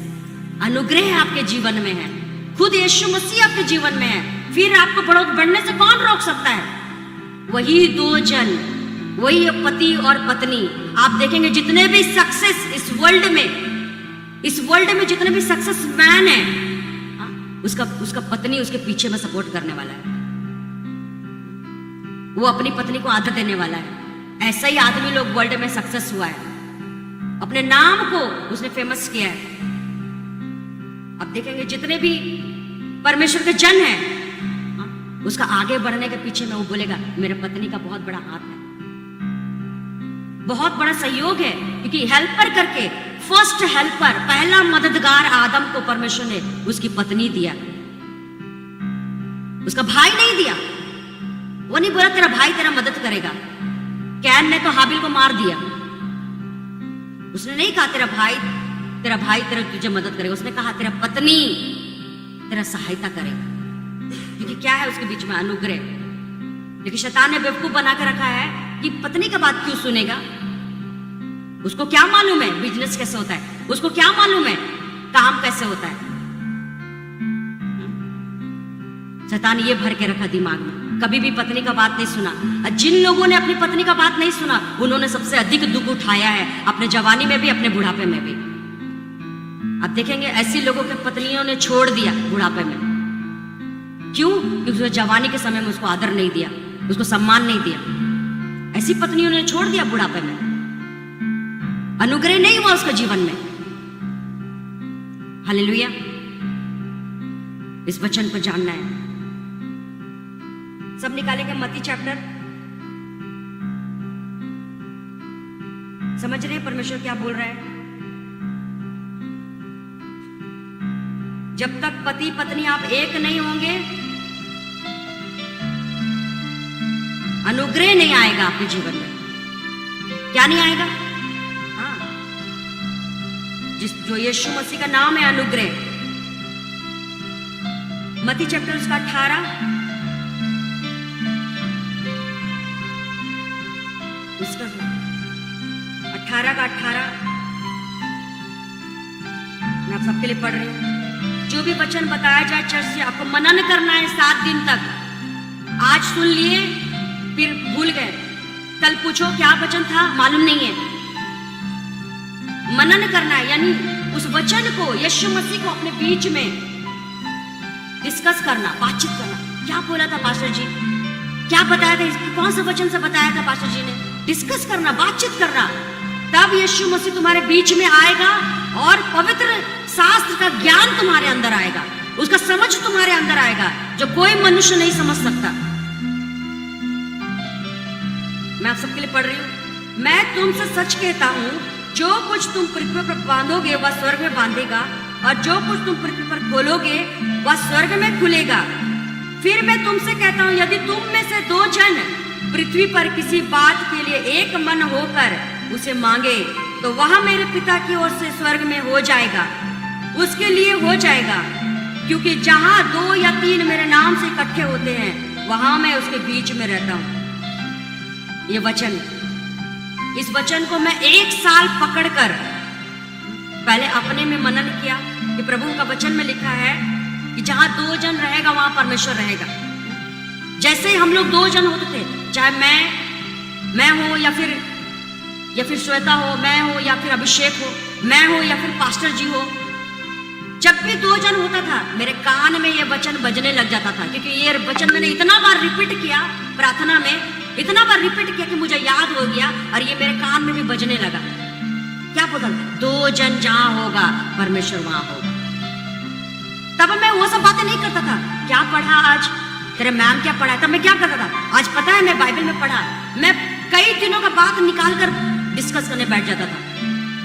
अनुग्रह आपके जीवन में है, खुद यीशु मसीह आपके जीवन में है, फिर आपको बढ़ने से कौन रोक सकता है? वही दो जन, वही पति और पत्नी। आप देखेंगे जितने भी सक्सेस इस वर्ल्ड में जितने भी सक्सेस मैन है, उसका पत्नी उसके पीछे में सपोर्ट करने वाला है। वो अपनी पत्नी को आदर देने वाला है। ऐसा ही आदमी लोग वर्ल्ड में सक्सेस हुआ है, अपने नाम को उसने फेमस किया है। अब देखेंगे जितने भी परमेश्वर के जन हैं, उसका आगे बढ़ने के पीछे में वो बोलेगा मेरे पत्नी का बहुत बड़ा हाथ है, बहुत बड़ा सहयोग है। क्योंकि हेल्पर करके, फर्स्ट हेल्पर, पहला मददगार आदम को परमेश्वर ने उसकी पत्नी दिया, उसका भाई नहीं दिया। वो नहीं बोला तेरा भाई तेरा मदद करेगा। कैन ने तो हाबिल को मार दिया, उसने नहीं कहा तेरा भाई तेरा तुझे मदद करेगा, उसने कहा तेरा पत्नी तेरा सहायता करेगा। क्योंकि क्या है उसके बीच में अनुग्रह। लेकिन शैतान ने बेवकूफ बना के रखा है कि पत्नी का बात क्यों सुनेगा? उसको क्या मालूम है बिजनेस कैसे होता है, उसको क्या मालूम है काम कैसे होता है। शैतान ये भर के रखा दिमाग में, कभी भी पत्नी का बात नहीं सुना। और जिन लोगों ने अपनी पत्नी का बात नहीं सुना, उन्होंने सबसे अधिक दुख उठाया है, अपने जवानी में भी, अपने बुढ़ापे में भी। आप देखेंगे ऐसी लोगों के पत्नियों ने छोड़ दिया बुढ़ापे में। क्यों? क्योंकि उसने जवानी के समय में उसको आदर नहीं दिया, उसको सम्मान नहीं दिया। ऐसी पत्नियों ने छोड़ दिया बुढ़ापे में, अनुग्रह नहीं हुआ उसके जीवन में। हालेलुया। इस वचन को जानना है। सब निकालेंगे मत्ती चैप्टर। समझ रहे हैं परमेश्वर क्या बोल रहा है? जब तक पति पत्नी आप एक नहीं होंगे, अनुग्रह नहीं आएगा आपके जीवन में। क्या नहीं आएगा? हाँ, जो यीशु मसीह का नाम है अनुग्रह। मत्ती चैप्टर उसका 18, उसका 18 का 18 मैं आप सबके लिए पढ़ रही हूँ। जो भी वचन बताया जाए चर्च से, आपको मनन करना है 7 दिन तक। आज सुन लिए फिर भूल गए, कल पूछो क्या वचन था, मालूम नहीं है। मनन करना है, यानी उस वचन को, यीशु मसीह को अपने बीच में डिस्कस करना, बातचीत करना। क्या बोला था पास्टर जी, क्या बताया था, कौन सा वचन से बताया था पास्टर जी ने। डिस्कस करना, बातचीत करना, तब यीशु मसीह तुम्हारे बीच में आएगा और पवित्र शास्त्र का ज्ञान तुम्हारे अंदर आएगा, उसका समझ तुम्हारे अंदर आएगा, जो कोई मनुष्य नहीं समझ सकता। मैं आप सबके लिए पढ़ रही हूं। मैं तुमसे सच कहता हूं, जो कुछ तुम पृथ्वी पर बांधोगे वह स्वर्ग में बांधेगा, और जो कुछ तुम पृथ्वी पर खोलोगे वह स्वर्ग में खुलेगा। फिर मैं तुमसे कहता हूं, यदि तुम में से 2 जन पृथ्वी पर किसी बात के लिए एक मन होकर उसे मांगे तो वह मेरे पिता की ओर से स्वर्ग में हो जाएगा, उसके लिए हो जाएगा। क्योंकि जहां 2 या 3 मेरे नाम से इकट्ठे होते हैं वहां मैं उसके बीच में रहता हूं। ये वचन, इस वचन को मैं 1 साल पकड़कर पहले अपने में मनन किया कि प्रभु का वचन में लिखा है कि जहां 2 जन रहेगा वहां परमेश्वर रहेगा। जैसे ही हम लोग 2 जन होते थे, चाहे मैं हो या फिर श्वेता हो, मैं हो या फिर अभिषेक हो, मैं हो या फिर पास्टर जी हो, जब भी 2 जन होता था मेरे कान में ये वचन बजने लग जाता था। क्योंकि ये वचन मैंने इतना बार रिपीट किया प्रार्थना में, इतना बार रिपीट किया कि मुझे याद हो गया और ये मेरे कान में भी बजने लगा। क्या बोलता? 2 जन जहां होगा परमेश्वर वहां होगा। तब मैं वो सब बातें नहीं करता था। क्या पढ़ा आज, तेरे मैम क्या पढ़ा? तब मैं क्या करता था? आज पता है मैं बाइबल में पढ़ा, मैं कई दिनों का बात निकाल कर डिस्कस करने बैठ जाता था।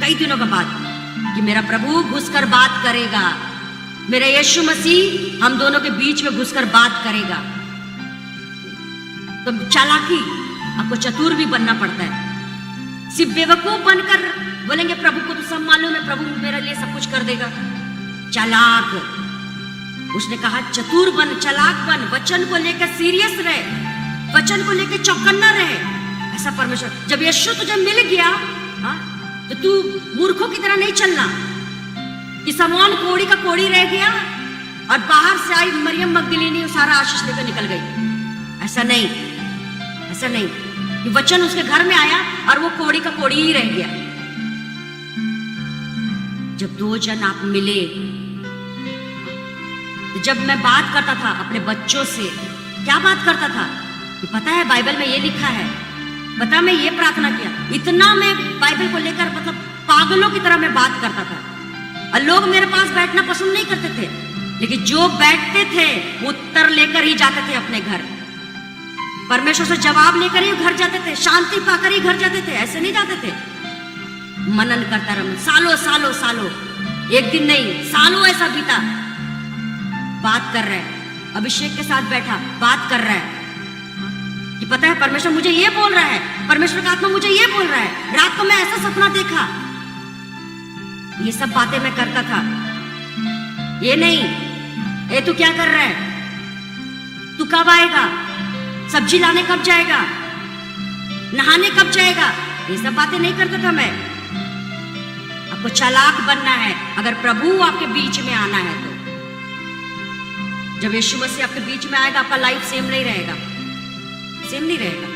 कई दिनों का बात कि मेरा प्रभु घुसकर बात करेगा, मेरा यीशु मसीह हम दोनों के बीच में घुसकर बात करेगा। तो चालाकी, आपको चतुर भी बनना पड़ता है। सिर्फ बेवकूफ बनकर बोलेंगे प्रभु को तो सब मालूम है, प्रभु मेरे लिए सब कुछ कर देगा। चालाक, उसने कहा चतुर बन, चालाक बन, वचन को लेकर सीरियस रहे, वचन को लेकर चौकन्ना रहे। ऐसा परमेश्वर, जब यीशु तुझे मिल गया तो तू मूर्खों की तरह नहीं चलना कि समौन कोड़ी का कोड़ी रह गया और बाहर से आई मरियम मगदलीनी सारा आशीष लेकर निकल गई। ऐसा नहीं, ऐसा नहीं कि वचन उसके घर में आया और वो कोड़ी का कोड़ी ही रह गया। जब 2 जन आप मिले, जब मैं बात करता था अपने बच्चों से, क्या बात करता था कि पता है बाइबल में ये लिखा है, पता मैं ये प्रार्थना किया। इतना मैं बाइबल को लेकर मतलब पागलों की तरह मैं बात करता था और लोग मेरे पास बैठना पसंद नहीं करते थे, लेकिन जो बैठते थे उत्तर लेकर ही जाते थे अपने घर, परमेश्वर से जवाब लेकर ही घर जाते थे, शांति पाकर ही घर जाते थे, ऐसे नहीं जाते थे। मनन करता रहा सालों सालों सालों, एक दिन नहीं सालों ऐसा बीता। बात कर रहा है, अभिषेक के साथ बैठा बात कर रहा है कि पता है परमेश्वर मुझे ये बोल रहा है, परमेश्वर का आत्मा मुझे ये बोल रहा है, रात को मैं ऐसा सपना देखा। ये सब बातें मैं करता था। ये नहीं, ए तू क्या कर रहा है, तू कब आएगा, सब्जी लाने कब जाएगा, नहाने कब जाएगा, ये सब बातें नहीं करता था मैं। आपको चालाक बनना है अगर प्रभु आपके बीच में आना है तो। जब यीशु मसीह आपके बीच में आएगा आपका लाइफ सेम नहीं रहेगा, सेम नहीं रहेगा।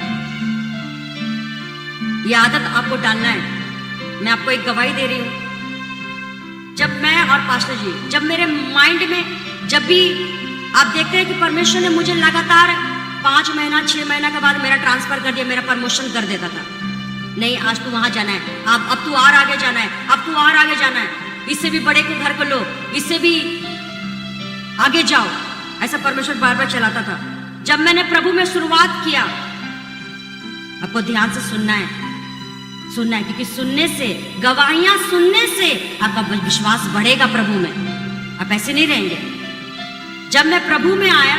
ये आदत आपको डालना है। मैं आपको एक गवाही दे रही हूं, जब मैं और पास्टर जी, जब मेरे माइंड में जब भी आप देखते हैं कि परमेश्वर ने मुझे लगातार 5 महीना 6 महीना के बाद मेरा ट्रांसफर कर दिया, मेरा प्रमोशन कर देता था। नहीं आज तू वहां जाना है, अब तू और आगे जाना है, अब तू और आगे जाना है, इससे भी बड़े के घर को लो, इससे भी आगे जाओ, ऐसा परमेश्वर बार बार चलाता था। जब मैंने प्रभु में शुरुआत किया, आपको ध्यान से सुनना है, सुनना है, क्योंकि सुनने से, गवाहियां सुनने से आपका विश्वास बढ़ेगा प्रभु में, आप ऐसे नहीं रहेंगे। जब मैं प्रभु में आया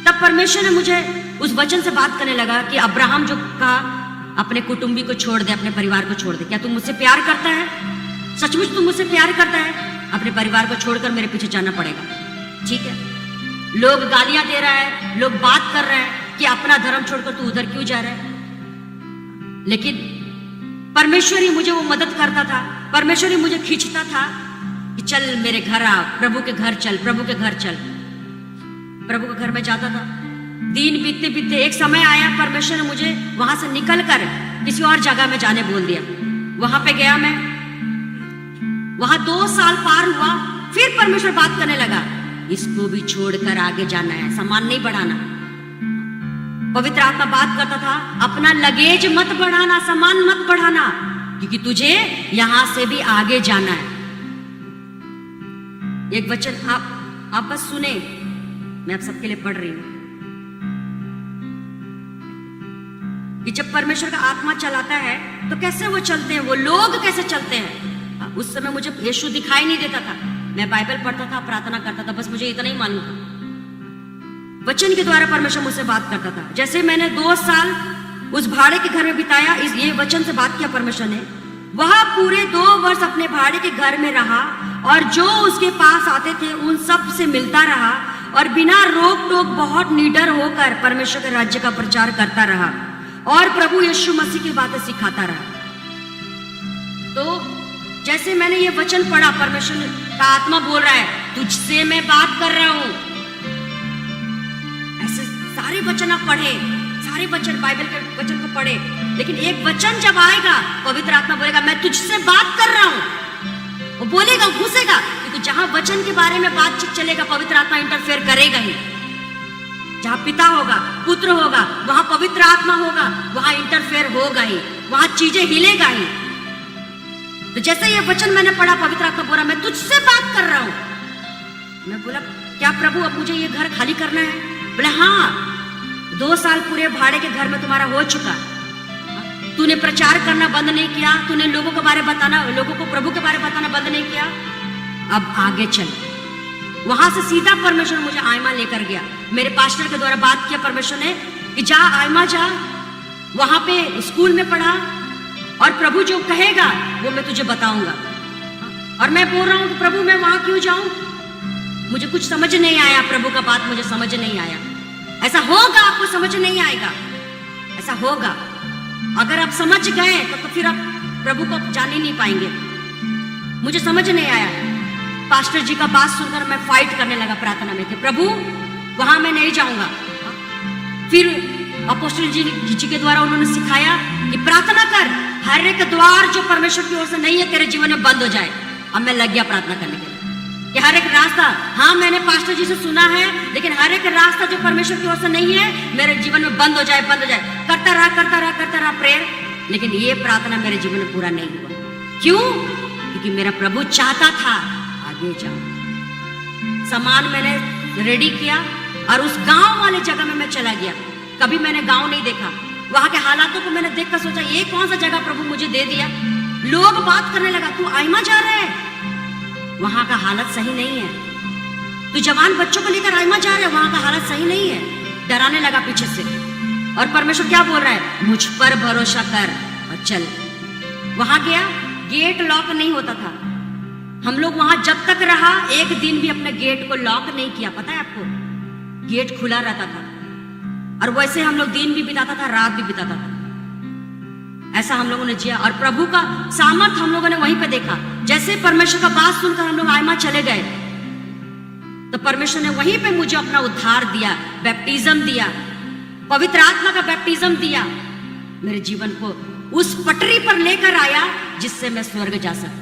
तब परमेश्वर ने मुझे उस वचन से बात करने लगा कि अब्राहम जो कहा अपने कुटुंबी को छोड़ दे, अपने परिवार को छोड़ दे। क्या तू मुझसे प्यार करता है? सचमुच तू मुझसे प्यार करता है? अपने परिवार को छोड़कर मेरे पीछे जाना पड़ेगा, ठीक है। लोग गालियां दे रहा है, लोग बात कर रहे हैं कि अपना धर्म छोड़कर तू उधर क्यों जा रहा है, लेकिन परमेश्वर ही मुझे वो मदद करता था, परमेश्वर ही मुझे खींचता था कि चल मेरे घर आ, प्रभु के घर चल, प्रभु के घर चल। प्रभु के घर में जाता था, दिन बीतते बीतते एक समय आया, परमेश्वर ने मुझे वहां से निकलकर किसी और जगह में जाने बोल दिया। वहां पे गया मैं, वहां 2 साल पार हुआ, फिर परमेश्वर बात करने लगा, इसको भी छोड़कर आगे जाना है, सामान नहीं बढ़ाना। पवित्र आत्मा बात करता था, अपना लगेज मत बढ़ाना, सामान मत बढ़ाना, क्योंकि तुझे यहां से भी आगे जाना है। एक वचन आप बस सुने, मैं आप सबके लिए पढ़ रही हूं कि जब परमेश्वर का आत्मा चलाता है तो कैसे वो चलते हैं, वो लोग कैसे चलते हैं। उस समय मुझे यीशु दिखाई नहीं देता था, मैं बाइबल पढ़ता था, प्रार्थना करता था, बस मुझे इतना ही मालूम था। वचन के द्वारा परमेश्वर मुझसे बात करता था। जैसे मैंने 2 साल उस भाड़े के घर में बिताया, ये वचन से बात किया परमेश्वर ने, वह पूरे 2 वर्ष अपने भाड़े के घर में रहा और जो उसके पास आते थे उन सब से मिलता रहा और बिना रोक टोक बहुत निडर होकर परमेश्वर के राज्य का प्रचार करता रहा और प्रभु यीशु मसीह की बातें सिखाता रहा। तो जैसे मैंने ये वचन पढ़ा, परमेश्वर का आत्मा बोल रहा है, तुझसे मैं बात कर रहा हूं। ऐसे सारे वचन आप पढ़े, सारे वचन, बाइबल के वचन को पढ़े, लेकिन एक वचन जब आएगा, पवित्र आत्मा बोलेगा मैं तुझसे बात कर रहा हूं। वो बोलेगा, घुसेगा, क्योंकि जहां वचन के बारे में बातचीत चलेगा, पवित्र आत्मा इंटरफेयर करेगा ही। जहां पिता होगा, पुत्र होगा, वहां पवित्र आत्मा होगा, वहां इंटरफेयर होगा ही, वहां चीजें हिलेगा ही। तो जैसे ये वचन मैंने पढ़ा, पवित्र आत्मा बोला मैं तुझसे बात कर रहा हूं। मैं बोला क्या प्रभु, अब मुझे ये घर खाली करना है? बोले हाँ, 2 साल पूरे भाड़े के घर में तुम्हारा हो चुका। तूने प्रचार करना बंद नहीं किया, तूने लोगों के बारे में बताना, लोगों को प्रभु के बारे में बताना बंद नहीं किया। अब आगे चल। वहां से सीधा परमेश्वर मुझे आयमा लेकर गया। मेरे पास्टर के द्वारा बात किया परमेश्वर ने कि जा आयमा जा, वहां पे स्कूल में पढ़ा और प्रभु जो कहेगा वो मैं तुझे बताऊंगा। और मैं बोल रहा हूं कि प्रभु मैं वहां क्यों जाऊं? मुझे कुछ समझ नहीं आया, प्रभु का बात मुझे समझ नहीं आया। ऐसा होगा, आपको समझ नहीं आएगा, ऐसा होगा। अगर आप समझ गए तो फिर आप प्रभु को जान ही नहीं पाएंगे। मुझे समझ नहीं आया। पास्टर जी का बात सुनकर मैं फाइट करने लगा प्रार्थना में कि प्रभु वहां मैं नहीं जाऊंगा। फिर अपोस्टल जी के द्वारा उन्होंने सिखाया कि प्रार्थना कर, हर एक द्वार जो परमेश्वर की ओर से नहीं है तेरे जीवन में बंद हो जाए। अब मैं लग गया प्रार्थना करने के लिए कि हर एक रास्ता, हाँ मैंने पास्टर जी से सुना है, लेकिन हर एक रास्ता जो परमेश्वर की ओर से नहीं है मेरे जीवन में बंद हो जाए, बंद हो जाए। करता रहा प्रेयर, लेकिन ये प्रार्थना मेरे जीवन में पूरा नहीं हुआ। क्यों? क्योंकि मेरा प्रभु चाहता था आगे जाओ। सामान मैंने रेडी किया और उस गांव वाले जगह में मैं चला गया। कभी मैंने गांव नहीं देखा, वहां के हालातों को मैंने देखकर सोचा ये कौन सा जगह प्रभु मुझे दे दिया। लोग बात करने लगा, तू आयमा जा रहा है, वहां का हालत सही नहीं है। तू जवान बच्चों को लेकर आयमा जा रहा है, वहां का हालत सही नहीं है। डराने लगा पीछे से। और परमेश्वर क्या बोल रहा है? मुझ पर भरोसा कर और चल। वहां गया, गेट लॉक नहीं होता था। हम लोग वहां जब तक रहा, एक दिन भी अपने गेट को लॉक नहीं किया। पता है आपको, गेट खुला रहता था। और वैसे हम लोग दिन भी बिताता था, रात भी बिताता था। ऐसा हम लोगों ने जिया और प्रभु का सामर्थ हम लोगों ने वहीं पे देखा। जैसे परमेश्वर का बात सुनकर हम लोग आयमा चले गए, तो परमेश्वर ने वहीं पे मुझे अपना उद्धार दिया, बैप्टिज्म दिया, पवित्र आत्मा का बैप्टिज्म दिया। मेरे जीवन को उस पटरी पर लेकर आया जिससे मैं स्वर्ग जा सकूं।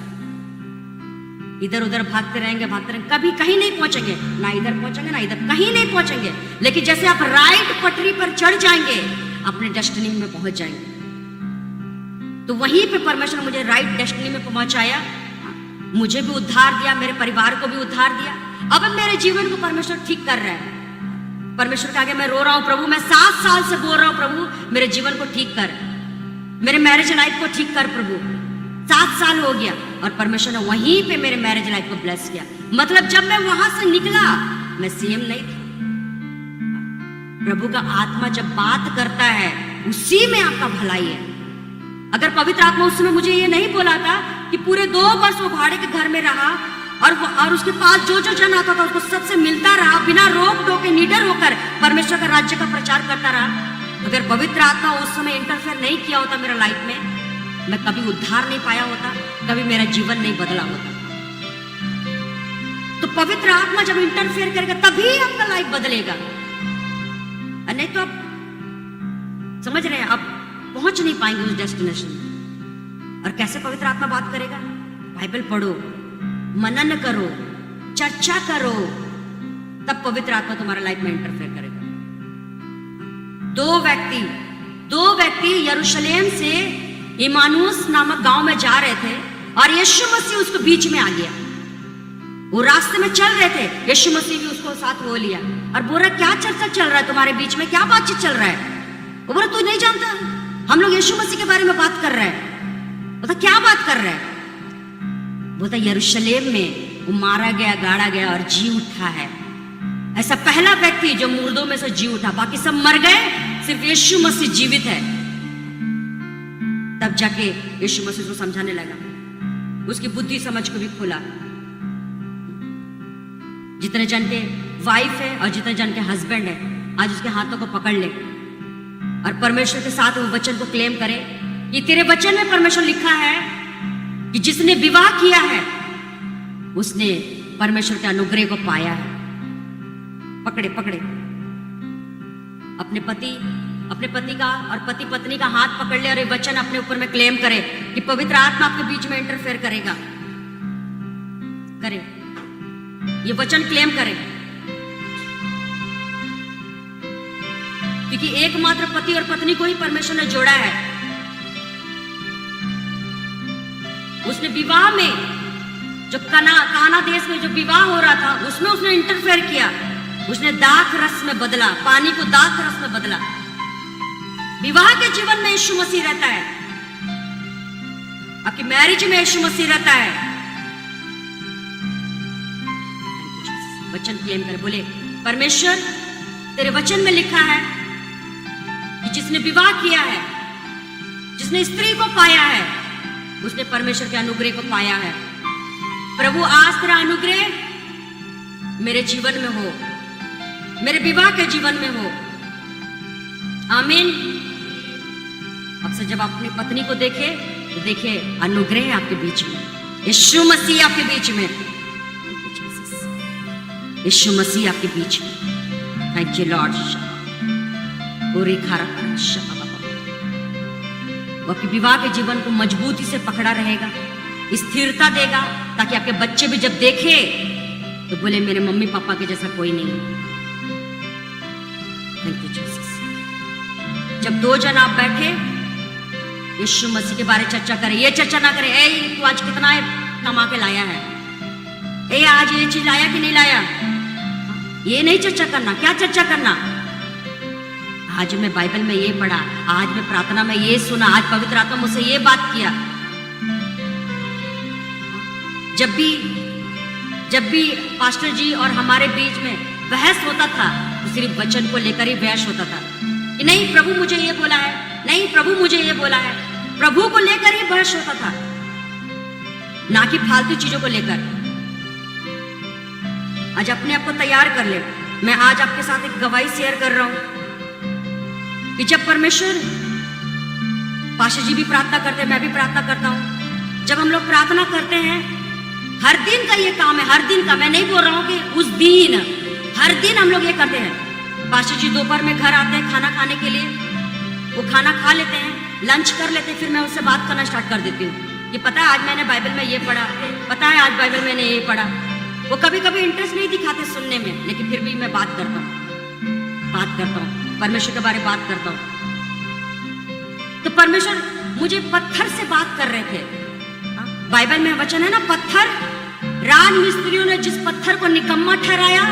इधर उधर भागते रहेंगे, कभी कहीं नहीं पहुंचेंगे, ना इधर पहुंचेंगे ना इधर, कहीं नहीं पहुंचेंगे। लेकिन जैसे आप राइट पटरी पर चढ़ जाएंगे, अपने डेस्टिनी में पहुंच जाएंगे। तो वहीं पे परमेश्वर ने मुझे राइट डेस्टिनी में पहुंचाया। मुझे भी उद्धार दिया, मेरे परिवार को भी उद्धार दिया। अब मेरे जीवन को परमेश्वर ठीक कर रहा है। परमेश्वर के आगे मैं रो रहा हूं, प्रभु मैं 7 साल से बोल रहा हूं, प्रभु मेरे जीवन को ठीक कर, मेरे मैरिज लाइफ को ठीक कर। प्रभु 7 साल हो गया और परमेश्वर ने वहीं पे मेरे मैरिज लाइफ को ब्लेस किया। मतलब जब मैं वहां से निकला, मैं सेम नहीं था। प्रभु का आत्मा जब बात करता है, उसी में आपका भलाई है। अगर पवित्र आत्मा उस समय मुझे ये नहीं बोला था कि पूरे 2 वर्ष वो भाड़े के घर में रहा और उसके पास जो जो जन आता था उसको सबसे मिलता रहा, बिना रोक टोके निडर होकर परमेश्वर का राज्य का प्रचार करता रहा। अगर पवित्र आत्मा उस समय इंटरफेयर नहीं किया होता मेरा लाइफ में, मैं कभी उद्धार नहीं पाया होता, कभी मेरा जीवन नहीं बदला होता। तो पवित्र आत्मा जब इंटरफेयर करेगा तभी आपका लाइफ बदलेगा, नहीं तो आप समझ रहे हैं, आप पहुंच नहीं पाएंगे उस डेस्टिनेशन। और कैसे पवित्र आत्मा बात करेगा? बाइबल पढ़ो, मनन करो, चर्चा करो, तब पवित्र आत्मा तुम्हारा लाइफ में इंटरफेयर करेगा। 2 व्यक्ति यरूशलेम से इमानुस नामक गांव में जा रहे थे और यीशु मसीह उसको बीच में आ गया। वो रास्ते में चल रहे थे, यीशु मसीह भी उसको साथ हो लिया और बोला क्या चर्चा चल रहा है तुम्हारे बीच में, क्या बातचीत चल रहा है? वो बोला तू नहीं जानता, हम लोग यीशु मसीह के बारे में बात कर रहे हैं। बोला क्या बात कर रहे हैं? बोलता यरूशलेम में वो मारा गया, गाड़ा गया और जी उठा है। ऐसा पहला व्यक्ति जो मुर्दों में से जी उठा, बाकी सब मर गए, सिर्फ यीशु मसीह जीवित है। तब जाके यीशु मसीह को समझाने लगा, उसकी बुद्धि समझ को भी खोला। जितने जन के वाइफ है और जितने जन के हस्बैंड है, आज उसके हाथों को पकड़ ले और परमेश्वर के साथ वो वचन को क्लेम करे कि तेरे वचन में परमेश्वर लिखा है कि जिसने विवाह किया है उसने परमेश्वर के अनुग्रह को पाया है। पकड़े पकड़े अपने पति का और पति पत्नी का हाथ पकड़ ले और ये वचन अपने ऊपर में क्लेम करे कि पवित्र आत्मा आपके बीच में इंटरफेयर करेगा। करे ये वचन क्लेम करे, क्योंकि एकमात्र पति और पत्नी को ही परमेश्वर ने जोड़ा है। उसने विवाह में जो काना देश में जो विवाह हो रहा था उसमें उसने इंटरफेयर किया। उसने दाख रस में बदला, पानी को दाख रस में बदला। विवाह के जीवन में यीशु मसीह रहता है, आपकी मैरिज में यीशु मसीह रहता है। वचन क्लेम कर, बोले परमेश्वर तेरे वचन में लिखा है कि जिसने विवाह किया है, जिसने स्त्री को पाया है, उसने परमेश्वर के अनुग्रह को पाया है। प्रभु आज तेरा अनुग्रह मेरे जीवन में हो, मेरे विवाह के जीवन में हो। आमीन। अब से जब अपनी पत्नी को देखे तो देखे अनुग्रह आपके बीच में, यीशु मसीह आपके बीच में, यीशु मसीह आपके बीच में। Thank you Lord. पूरी खारा वो आपके विवाह के जीवन को मजबूती से पकड़ा रहेगा, स्थिरता देगा, ताकि आपके बच्चे भी जब देखे तो बोले मेरे मम्मी पापा के जैसा कोई नहीं। Thank you Jesus. जब दो जन आप बैठे यीशु मसीह के बारे चर्चा करें, ये चर्चा ना करें ए तू आज कितना कमा के लाया है, ए आज ये चीज लाया कि नहीं लाया, ये नहीं चर्चा करना। क्या चर्चा करना? आज मैं बाइबल में ये पढ़ा, आज मैं प्रार्थना में ये सुना, आज पवित्र आत्मा मुझसे ये बात किया। जब भी पास्टर जी और हमारे बीच में बहस होता था तो सिर्फ वचन को लेकर ही बहस होता था कि नहीं प्रभु मुझे ये बोला है, नहीं प्रभु मुझे ये बोला है। प्रभु को लेकर ही बहस होता था, ना कि फालतू चीजों को लेकर। आज अपने आप को तैयार कर ले। मैं आज आपके साथ एक गवाही शेयर कर रहा हूं कि जब परमेश्वर, पास्टर जी भी प्रार्थना करते हैं, मैं भी प्रार्थना करता हूं। जब हम लोग प्रार्थना करते हैं, हर दिन का ये काम है, हर दिन का। मैं नहीं बोल रहा हूं कि उस दिन, हर दिन हम लोग ये करते हैं। पास्टर जी दोपहर में घर आते हैं खाना खाने के लिए, वो खाना खा लेते हैं, लंच कर लेते हैं, फिर मैं उससे बात करना स्टार्ट कर देती हूँ। ये पता है आज मैंने बाइबल में ये पढ़ा, पता है आज बाइबल मैंने ये पढ़ा। वो कभी कभी इंटरेस्ट नहीं दिखाते सुनने में, लेकिन फिर भी मैं बात करता हूँ, परमेश्वर के बारे में बात करता हूँ। तो परमेश्वर मुझे पत्थर से बात कर रहे थे। बाइबल में वचन है ना, पत्थर, राज मिस्त्रियों ने जिस पत्थर को निकम्मा ठहराया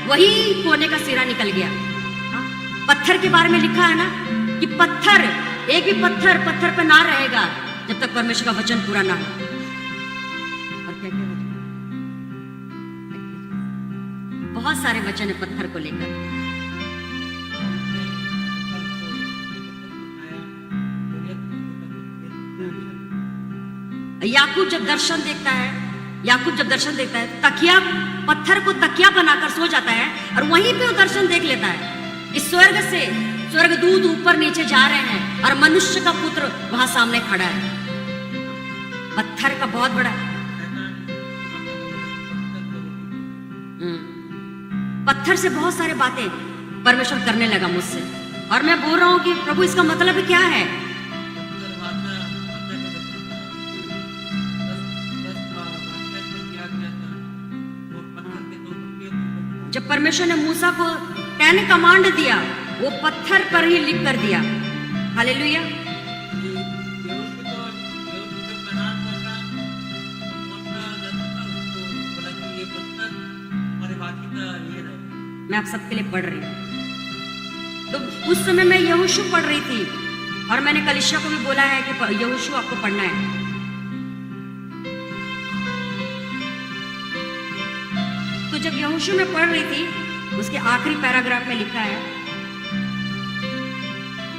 वही कोने का सिरा निकल गया। पत्थर के बारे में लिखा है ना कि पत्थर, एक भी पत्थर पे ना रहेगा जब तक परमेश्वर का वचन पूरा ना हो। और क्या क्या वचन, बहुत सारे वचन है पत्थर को लेकर। याकूब जब दर्शन देखता है, तकिया, पत्थर को तकिया बनाकर सो जाता है और वहीं पे वो दर्शन देख लेता है कि स्वर्गदूत ऊपर नीचे जा रहे हैं और मनुष्य का पुत्र वहां सामने खड़ा है। पत्थर का बहुत बड़ा, पत्थर से बहुत सारे बातें परमेश्वर करने लगा मुझसे, और मैं बोल रहा हूं कि प्रभु इसका मतलब क्या है। जब परमेश्वर ने मूसा को 10 कमांड दिया, वो पत्थर पर ही लिख कर दिया। हालेलुया। मैं आप सबके लिए पढ़ रही हूँ। तो उस समय मैं यहोशू पढ़ रही थी और मैंने कलीसिया को भी बोला है कि यहोशू आपको पढ़ना है। तो जब यहोशू में पढ़ रही थी, उसके आखिरी पैराग्राफ में लिखा है,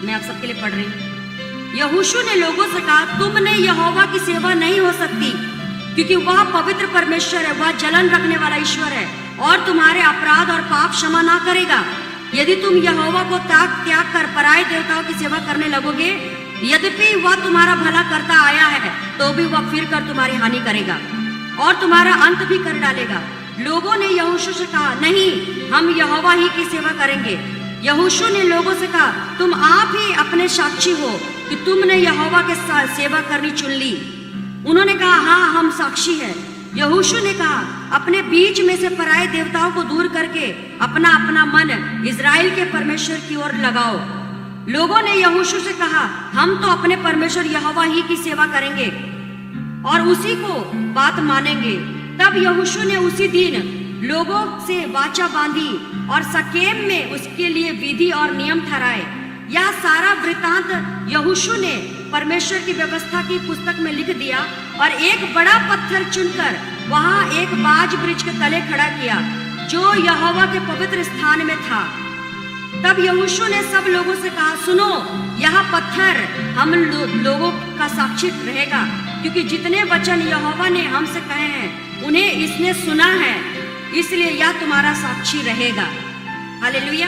मैं आप सबके लिए पढ़ रही हूं। यहोशू ने लोगों से कहा, तुमने यहोवा की सेवा नहीं हो सकती, क्योंकि वह पवित्र परमेश्वर है, वह जलन रखने वाला ईश्वर है और तुम्हारे अपराध और पाप क्षमा ना करेगा। यदि तुम यहोवा को त्याग कर पराये देवताओं की सेवा करने लगोगे, यद्यपि वह तुम्हारा भला करता आया है, तो भी वह फिर कर तुम्हारी हानि करेगा और तुम्हारा अंत भी कर डालेगा। लोगों ने यहोशू से कहा, नहीं, हम यहोवा ही की सेवा करेंगे। यहोशू ने लोगों से कहा, तुम आप ही अपने साक्षी हो कि तुमने यहोवा के सेवा करनी चुन ली। उन्होंने कहा, हाँ, हम साक्षी हैं। यहोशू ने कहा, अपने बीच में से पराये देवताओं को दूर करके अपना अपना मन इज़राइल के परमेश्वर की ओर लगाओ। लोगों ने यहोशू से कहा, हम तो अपने परमेश्वर यहोवा ही की सेवा करेंगे और उसी को बात मानेंगे। तब यहोशू ने उसी दिन लोगों से वाचा बांधी और शकेम में उसके लिए विधि और नियम ठहराए। यह सारा वृतांत यहोशू ने परमेश्वर की व्यवस्था की पुस्तक में लिख दिया और एक बड़ा पत्थर चुनकर वहां एक बाज वृक्ष के तले खड़ा किया, जो यहोवा के पवित्र स्थान में था। तब यहोशू ने सब लोगों से कहा, सुनो, यह पत्थर हम लोगों का साक्षी रहेगा, क्योंकि जितने वचन यहोवा ने हमसे कहे हैं उन्हें इसने सुना है, इसलिए यह तुम्हारा साक्षी रहेगा। हालेलुया।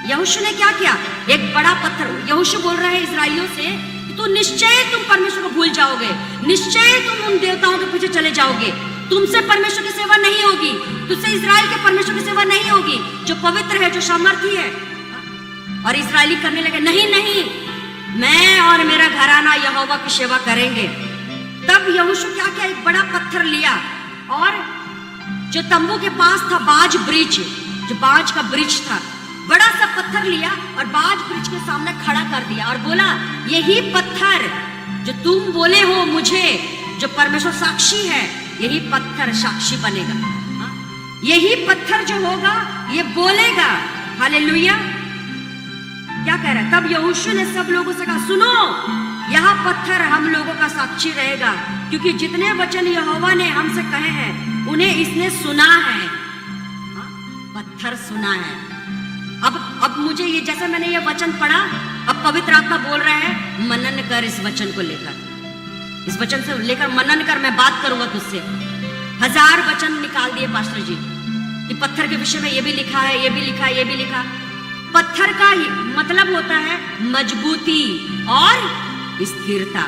यहोशू ने क्या किया? एक बड़ा पत्थर, यहोशू बोल रहा है इस्राएलियों से, तो निश्चय तुम परमेश्वर को भूल जाओगे, निश्चय तुम उन देवताओं के पीछे चले जाओगे, तुमसे परमेश्वर की सेवा नहीं होगी, तुझसे इस्राएल के परमेश्वर की सेवा नहीं होगी, जो पवित्र है, जो सामर्थी है। और इस्राएली करने लगे, नहीं नहीं, मैं और मेरा घराना यहोवा की सेवा करेंगे। तब यहोशू क्या किया? एक बड़ा पत्थर लिया और जो तंबू के पास था बाज वृक्ष, जो बाज का वृक्ष था, बड़ा सा पत्थर लिया और बाज वृक्ष के सामने खड़ा कर दिया और बोला, यही पत्थर जो तुम बोले हो मुझे, जो परमेश्वर साक्षी है, यही पत्थर साक्षी बनेगा। यही पत्थर जो होगा ये बोलेगा। हालेलुया। क्या कह रहा है? तब यहोशू ने सब लोगों से कहा, सुनो, यह पत्थर हम लोगों का साक्षी रहेगा, क्योंकि जितने वचन यहोवा ने हमसे कहे हैं उन्हें इसने सुना है। पत्थर सुना है। अब मुझे ये, जैसे मैंने ये वचन पढ़ा, अब पवित्र आत्मा बोल रहा है, मनन कर इस वचन को लेकर, इस वचन से लेकर मनन कर, मैं बात करूंगा तुझसे। 1000 वचन निकाल दिए पास्टर जी कि पत्थर के विषय में ये भी लिखा है, ये भी लिखा है, ये भी लिखा। पत्थर का ही मतलब होता है मजबूती और स्थिरता।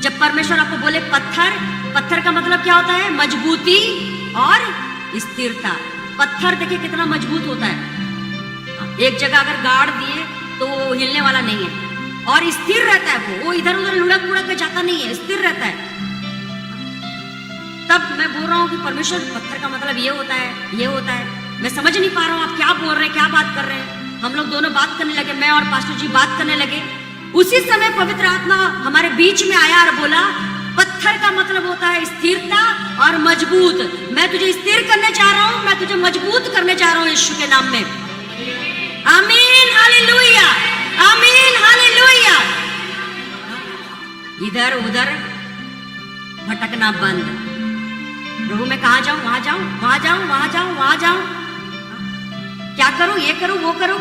जब परमेश्वर आपको बोले पत्थर, पत्थर का मतलब क्या होता है? मजबूती और स्थिरता। पत्थर देखिए कितना मजबूत होता है, एक जगह अगर गाड़ दिए तो वो हिलने वाला नहीं है और स्थिर रहता है, वो इधर उधर लुढ़क पुढ़क के जाता नहीं है, स्थिर रहता है। तब मैं बोल रहा हूँ कि परमेश्वर, पत्थर का मतलब ये होता है, ये होता है। मैं समझ नहीं पा रहा हूँ आप क्या बोल रहे हैं, क्या बात कर रहे हैं। हम लोग दोनों बात करने लगे, मैं और पास्टर जी बात करने लगे। उसी समय पवित्र आत्मा हमारे बीच में आया और बोला, पत्थर का मतलब होता है स्थिरता और मजबूत। मैं तुझे स्थिर करने जा रहा हूं, मैं तुझे मजबूत करने जा रहा हूं यीशु के नाम में। आमीन, हालेलुया, आमीन, हालेलुया। इधर उधर भटकना बंद। प्रभु मैं कहां जाऊं, वहां जाऊं, वहां जाऊं, वहां जाऊं, वहां जाऊं, क्या करूं, ये करूं, वो करूं,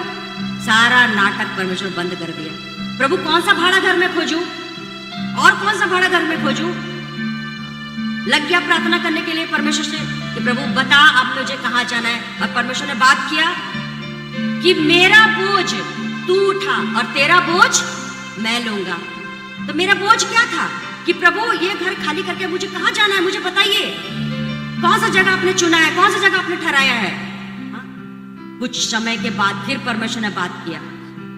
सारा नाटक परमेश्वर बंद कर दिया। प्रभु कौन सा भाड़ा घर में खोजूं, और कौन सा भाड़ा घर में खोजूं? लग गया प्रार्थना करने के लिए परमेश्वर से कि प्रभु बता अब मुझे कहां जाना है। और परमेश्वर ने बात किया कि मेरा बोझ तू उठा और तेरा बोझ मैं लूंगा। तो मेरा बोझ क्या था कि प्रभु ये घर खाली करके मुझे कहां जाना है, मुझे बताइए, कौन सा जगह आपने चुना है, कौन सा जगह आपने ठहराया है। कुछ समय के बाद फिर परमेश्वर ने बात किया।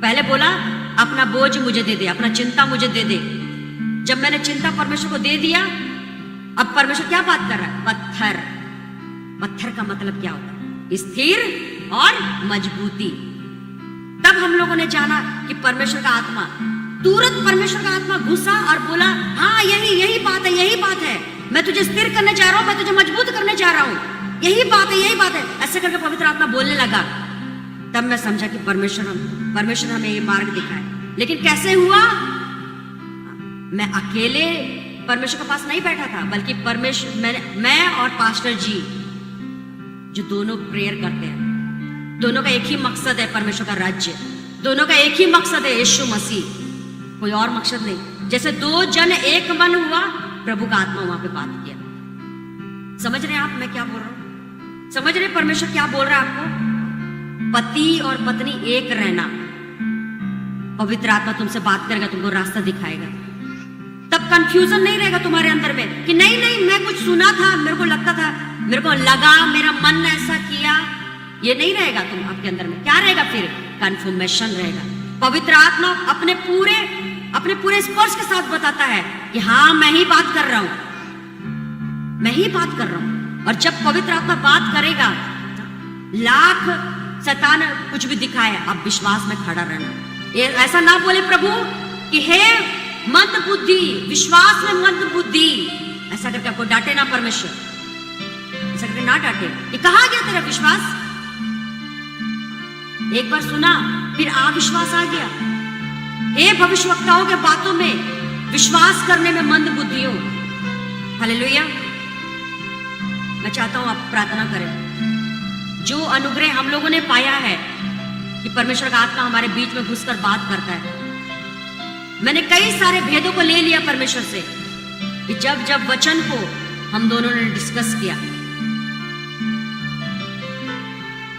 पहले बोला अपना बोझ मुझे दे दे, अपना चिंता मुझे दे दे। जब मैंने चिंता परमेश्वर को दे दिया, अब परमेश्वर क्या बात कर रहा है? पत्थर। पत्थर का मतलब क्या होता है? स्थिर और मजबूती। तब हम लोगों ने जाना कि परमेश्वर का आत्मा, तुरंत परमेश्वर का आत्मा घुसा और बोला, हाँ यही बात है, यही बात है, मैं तुझे स्थिर करने जा रहा हूं, मैं तुझे मजबूत करने जा रहा हूं, यही बात है, यही बात है। ऐसे करके पवित्र आत्मा बोलने लगा। तब मैं समझा कि परमेश्वर हमें ये मार्ग दिखाए। लेकिन कैसे हुआ? मैं अकेले परमेश्वर के पास नहीं बैठा था, बल्कि मैं और पास्टर जी जो दोनों प्रेयर करते हैं। दोनों का एक ही मकसद है, परमेश्वर का राज्य। दोनों का एक ही मकसद है, यीशु मसीह, कोई और मकसद नहीं। जैसे दो जन एक मन हुआ, प्रभु का आत्मा वहां पे बात किया। समझ रहे हैं आप मैं क्या बोल रहा हूं? समझ रहे परमेश्वर क्या बोल रहा है आपको? पति और पत्नी एक रहना। पवित्र आत्मा तुमसे बात करेगा, तुमको रास्ता दिखाएगा। तब कंफ्यूजन नहीं रहेगा तुम्हारे अंदर में कि नहीं नहीं मैं कुछ सुना था, मेरे को लगता था, मेरे को लगा, मेरा मन ने ऐसा किया। ये नहीं रहेगा तुम आपके अंदर में। क्या रहेगा फिर? कंफर्मेशन रहेगा। पवित्र आत्मा अपने पूरे स्पर्श के साथ बताता है कि हाँ मैं ही बात कर रहा हूं, मैं ही बात कर रहा हूं। और जब पवित्र आत्मा बात करेगा, लाख शैतान कुछ भी दिखाए, आप विश्वास में खड़ा रहना। ये ऐसा ना बोले प्रभु कि हे मंद बुद्धि, विश्वास में मंद बुद्धि, ऐसा करके आपको डांटे ना परमेश्वर, ऐसा करके ना डांटे। ये कहा गया तेरा विश्वास? एक बार सुना फिर अविश्वास आ गया। हे भविष्यवक्ताओं के बातों में विश्वास करने में मंद बुद्धि हो। हालेलुया। मैं चाहता हूं आप प्रार्थना करें। जो अनुग्रह हम लोगों ने पाया है कि परमेश्वर का आत्मा हमारे बीच में घुसकर बात करता है। मैंने कई सारे भेदों को ले लिया परमेश्वर से कि जब वचन को हम दोनों ने डिस्कस किया,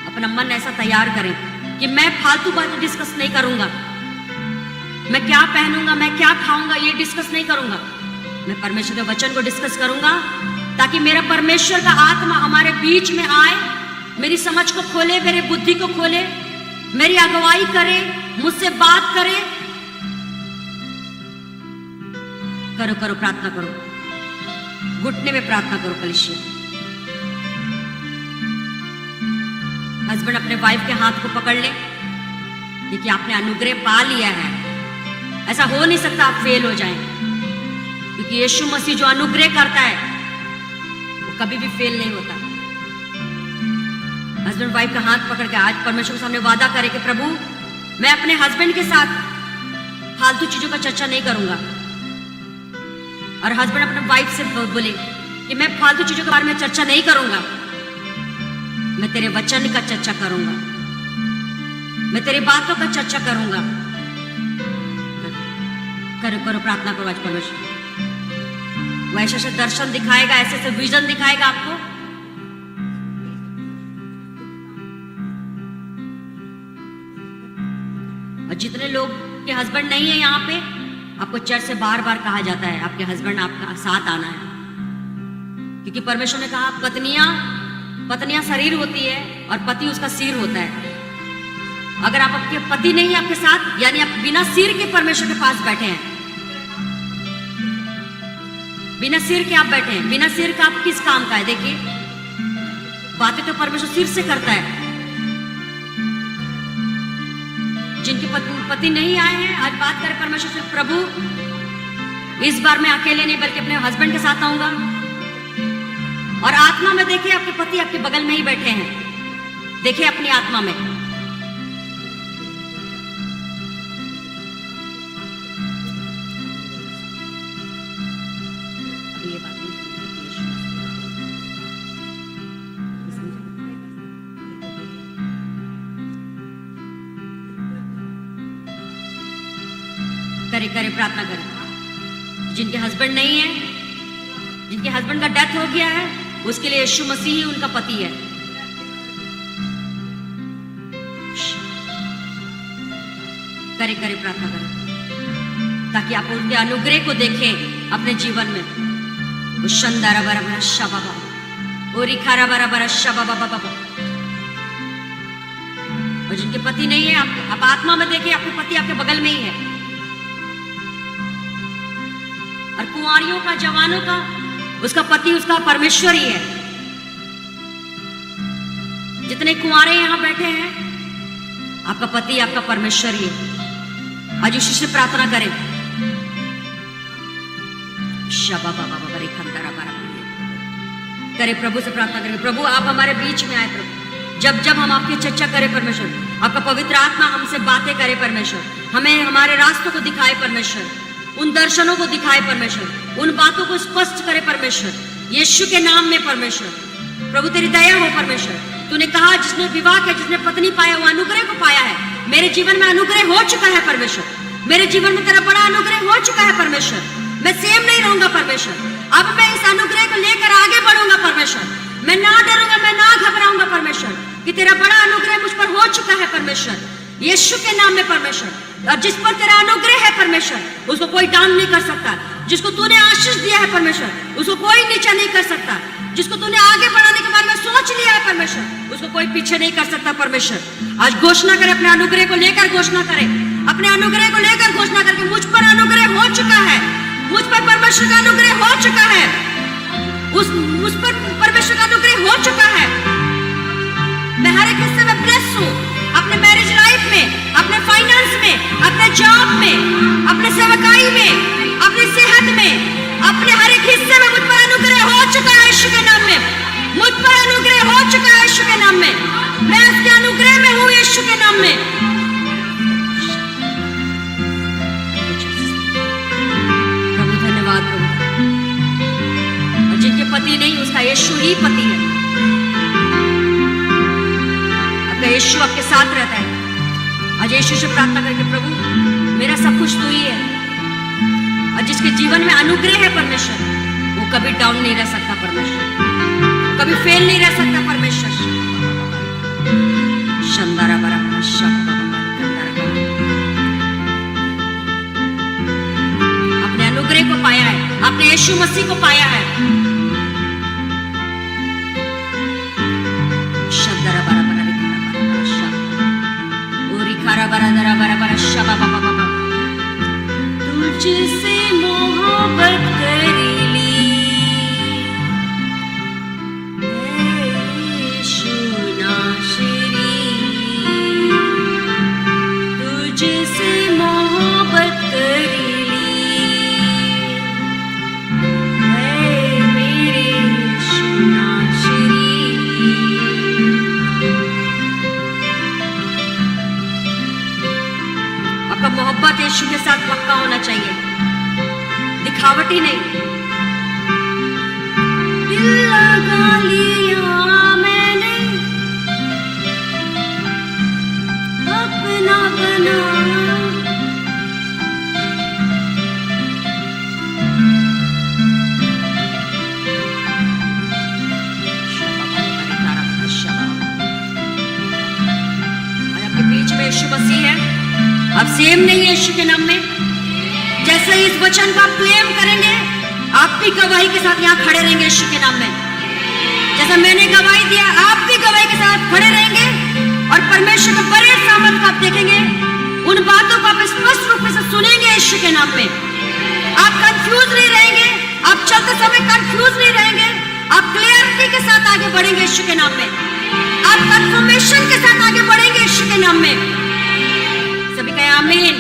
अपना मन ऐसा तैयार करें कि मैं फालतू बातें डिस्कस नहीं करूंगा। मैं क्या पहनूंगा, मैं क्या खाऊंगा, ये डिस्कस नहीं करूंगा। मैं परमेश्वर के वचन को डिस्कस करूंगा ताकि मेरा परमेश्वर का आत्मा हमारे बीच में आए, मेरी समझ को खोले, मेरी बुद्धि को खोले, मेरी अगुवाई करे, मुझसे बात करे। करो करो प्रार्थना करो, घुटने में प्रार्थना करो कलीसिया। हस्बैंड अपने वाइफ के हाथ को पकड़ ले। देखिए आपने अनुग्रह पा लिया है, ऐसा हो नहीं सकता आप फेल हो जाएं, क्योंकि यीशु मसीह जो अनुग्रह करता है वो कभी भी फेल नहीं होता। हस्बैंड वाइफ का हाथ पकड़ के आज परमेश्वर के सामने वादा करे कि प्रभु मैं अपने हस्बैंड के साथ फालतू चीजों का चर्चा नहीं करूंगा। और हस्बैंड अपने वाइफ से बोले कि मैं फालतू चीजों के बारे में चर्चा नहीं करूंगा, मैं तेरे वचन का चर्चा करूंगा, मैं तेरी बातों का चर्चा करूंगा। करो करो प्रार्थना करो आज परमेश्वर। वो ऐसे दर्शन दिखाएगा, ऐसे विजन दिखाएगा आपको। और जितने लोग के हस्बैंड नहीं है यहाँ पे, आपको चर्च से बार बार कहा जाता है आपके हस्बैंड आपका साथ आना है, क्योंकि परमेश्वर ने कहा पत्नियां शरीर होती है और पति उसका सिर होता है। अगर आप आपके पति नहीं है आपके साथ, यानी आप बिना सिर के परमेश्वर के पास बैठे हैं। बिना सिर के आप बैठे हैं। बिना सिर का आप किस काम का है? देखिए बातें तो परमेश्वर सिर से करता है। जिनके पति नहीं आए हैं, आज बात करें परमेश्वर से, प्रभु इस बार मैं अकेले नहीं बल्कि अपने हस्बैंड के साथ आऊंगा। और आत्मा में देखिए आपके पति आपके बगल में ही बैठे हैं। देखिए अपनी आत्मा में। अभी ये बात नहीं करे प्रार्थना करें। जिनके हस्बैंड नहीं है, जिनके हस्बैंड का डेथ हो गया है, उसके लिए यीशु मसीह ही उनका पति है। करे प्रार्थना करें ताकि आप उनके अनुग्रह को देखें अपने जीवन में। उशंदारा बराबर शबाबा, ओरिखारा बराबर शबाबा। और जिनके पति नहीं है, आप आत्मा में देखें आपके पति आपके बगल में ही है। और कुंवारियों का, जवानों का, उसका पति उसका परमेश्वर ही है। जितने कुंवारे यहां बैठे हैं, आपका पति आपका परमेश्वर ही है। आज उसी से प्रार्थना करें। करे प्रभु से प्रार्थना करें, प्रभु आप हमारे बीच में आए। प्रभु जब हम आपकी चर्चा करें परमेश्वर, आपका पवित्र आत्मा हमसे बातें करे परमेश्वर, हमें हमारे रास्तों को दिखाए परमेश्वर, उन दर्शनों को दिखाए परमेश्वर, उन बातों को स्पष्ट करे परमेश्वर, यीशु के नाम में परमेश्वर। प्रभु तेरी दया हो परमेश्वर। तूने कहा जिसने विवाह किया, जिसने पत्नी पाया, वो अनुग्रह को पाया है। मेरे जीवन में अनुग्रह हो चुका है परमेश्वर। मेरे जीवन में तेरा बड़ा अनुग्रह हो चुका है परमेश्वर। मैं सेम नहीं रहूंगा परमेश्वर। अब मैं इस अनुग्रह को लेकर आगे बढ़ूंगा परमेश्वर। मैं ना डरूंगा, मैं ना घबराऊंगा परमेश्वर, कि तेरा बड़ा अनुग्रह मुझ पर हो चुका है परमेश्वर, यीशु के नाम में परमेश्वर। और जिस पर तेरा अनुग्रह है परमेश्वर, उसको कोई डाउन नहीं कर सकता। जिसको तूने आशीष दिया है परमेश्वर, उसको कोई नीचा नहीं कर सकता। जिसको तूने आगे बढ़ाने के बारे में सोच लिया है परमेश्वर, उसको कोई पीछे नहीं कर सकता परमेश्वर। आज घोषणा करे, अपने अनुग्रह को लेकर घोषणा करे, अपने अनुग्रह को लेकर घोषणा करके मुझ पर अनुग्रह हो चुका है, मुझ पर परमेश्वर का अनुग्रह हो चुका है, मुझ पर परमेश्वर का अनुग्रह हो चुका है। मैं हर एक हिस्से में ब्लेस हूँ, अपने मैरिज लाइफ में, अपने फाइनेंस में, अपने जॉब में, अपने सेवकाई में, अपनी सेहत में, अपने हर एक हिस्से में मुझ पर अनुग्रह हो चुका है यीशु के नाम में। मुझ पर अनुग्रह हो चुका है यीशु के नाम में। मैं उसके अनुग्रह में हूँ यीशु के नाम में। प्रभु धन्यवाद प्रभु। और जिनके पति नहीं, उसका यीशु ही पति है। आपका यीशु आपके साथ रहता है। आज यीशु से प्रार्थना करके, प्रभु मेरा सब कुछ तू ही है। और जिसके जीवन में अनुग्रह है परमेश्वर, वो कभी डाउन नहीं रह सकता परमेश्वर, कभी फेल नहीं रह सकता परमेश्वर। शंदारा बरा अपने अनुग्रह को पाया है, अपने यीशु मसीह को पाया है। शंदारा बरा बरा रिखारा बरा दरा बरा बरा शबा बाबा बाबा। तुझसे मोहब्बत करी ली यीशु नासरी, तुझसे मोहब्बत करी ली है मेरे यीशु नासरी। आपका मोहब्बत यीशु के साथ पक्का होना चाहिए, दिखावटी नहीं। दिल लगा लिया मैंने, अपना बना, आपके बीच में यीशु मसीह है। आप सेम नहीं है यीशु के नाम में। जैसे इस वचन को आप क्लेम करेंगे, आप भी गवाही के साथ यहाँ खड़े रहेंगे यीशु के नाम में। जैसा मैंने गवाही दिया, आप भी गवाही के साथ खड़े रहेंगे और परमेश्वर के बड़े सामर्थ को आप देखेंगे। उन बातों को आप स्पष्ट रूप से सुनेंगे यीशु के नाम में। आप कंफ्यूज नहीं रहेंगे, आप चलते समय कंफ्यूज नहीं रहेंगे। आप क्लियरिटी के साथ आगे बढ़ेंगे यीशु के नाम में। आप कंफर्मेशन के साथ आगे बढ़ेंगे यीशु के नाम में। सभी कहें आमीन।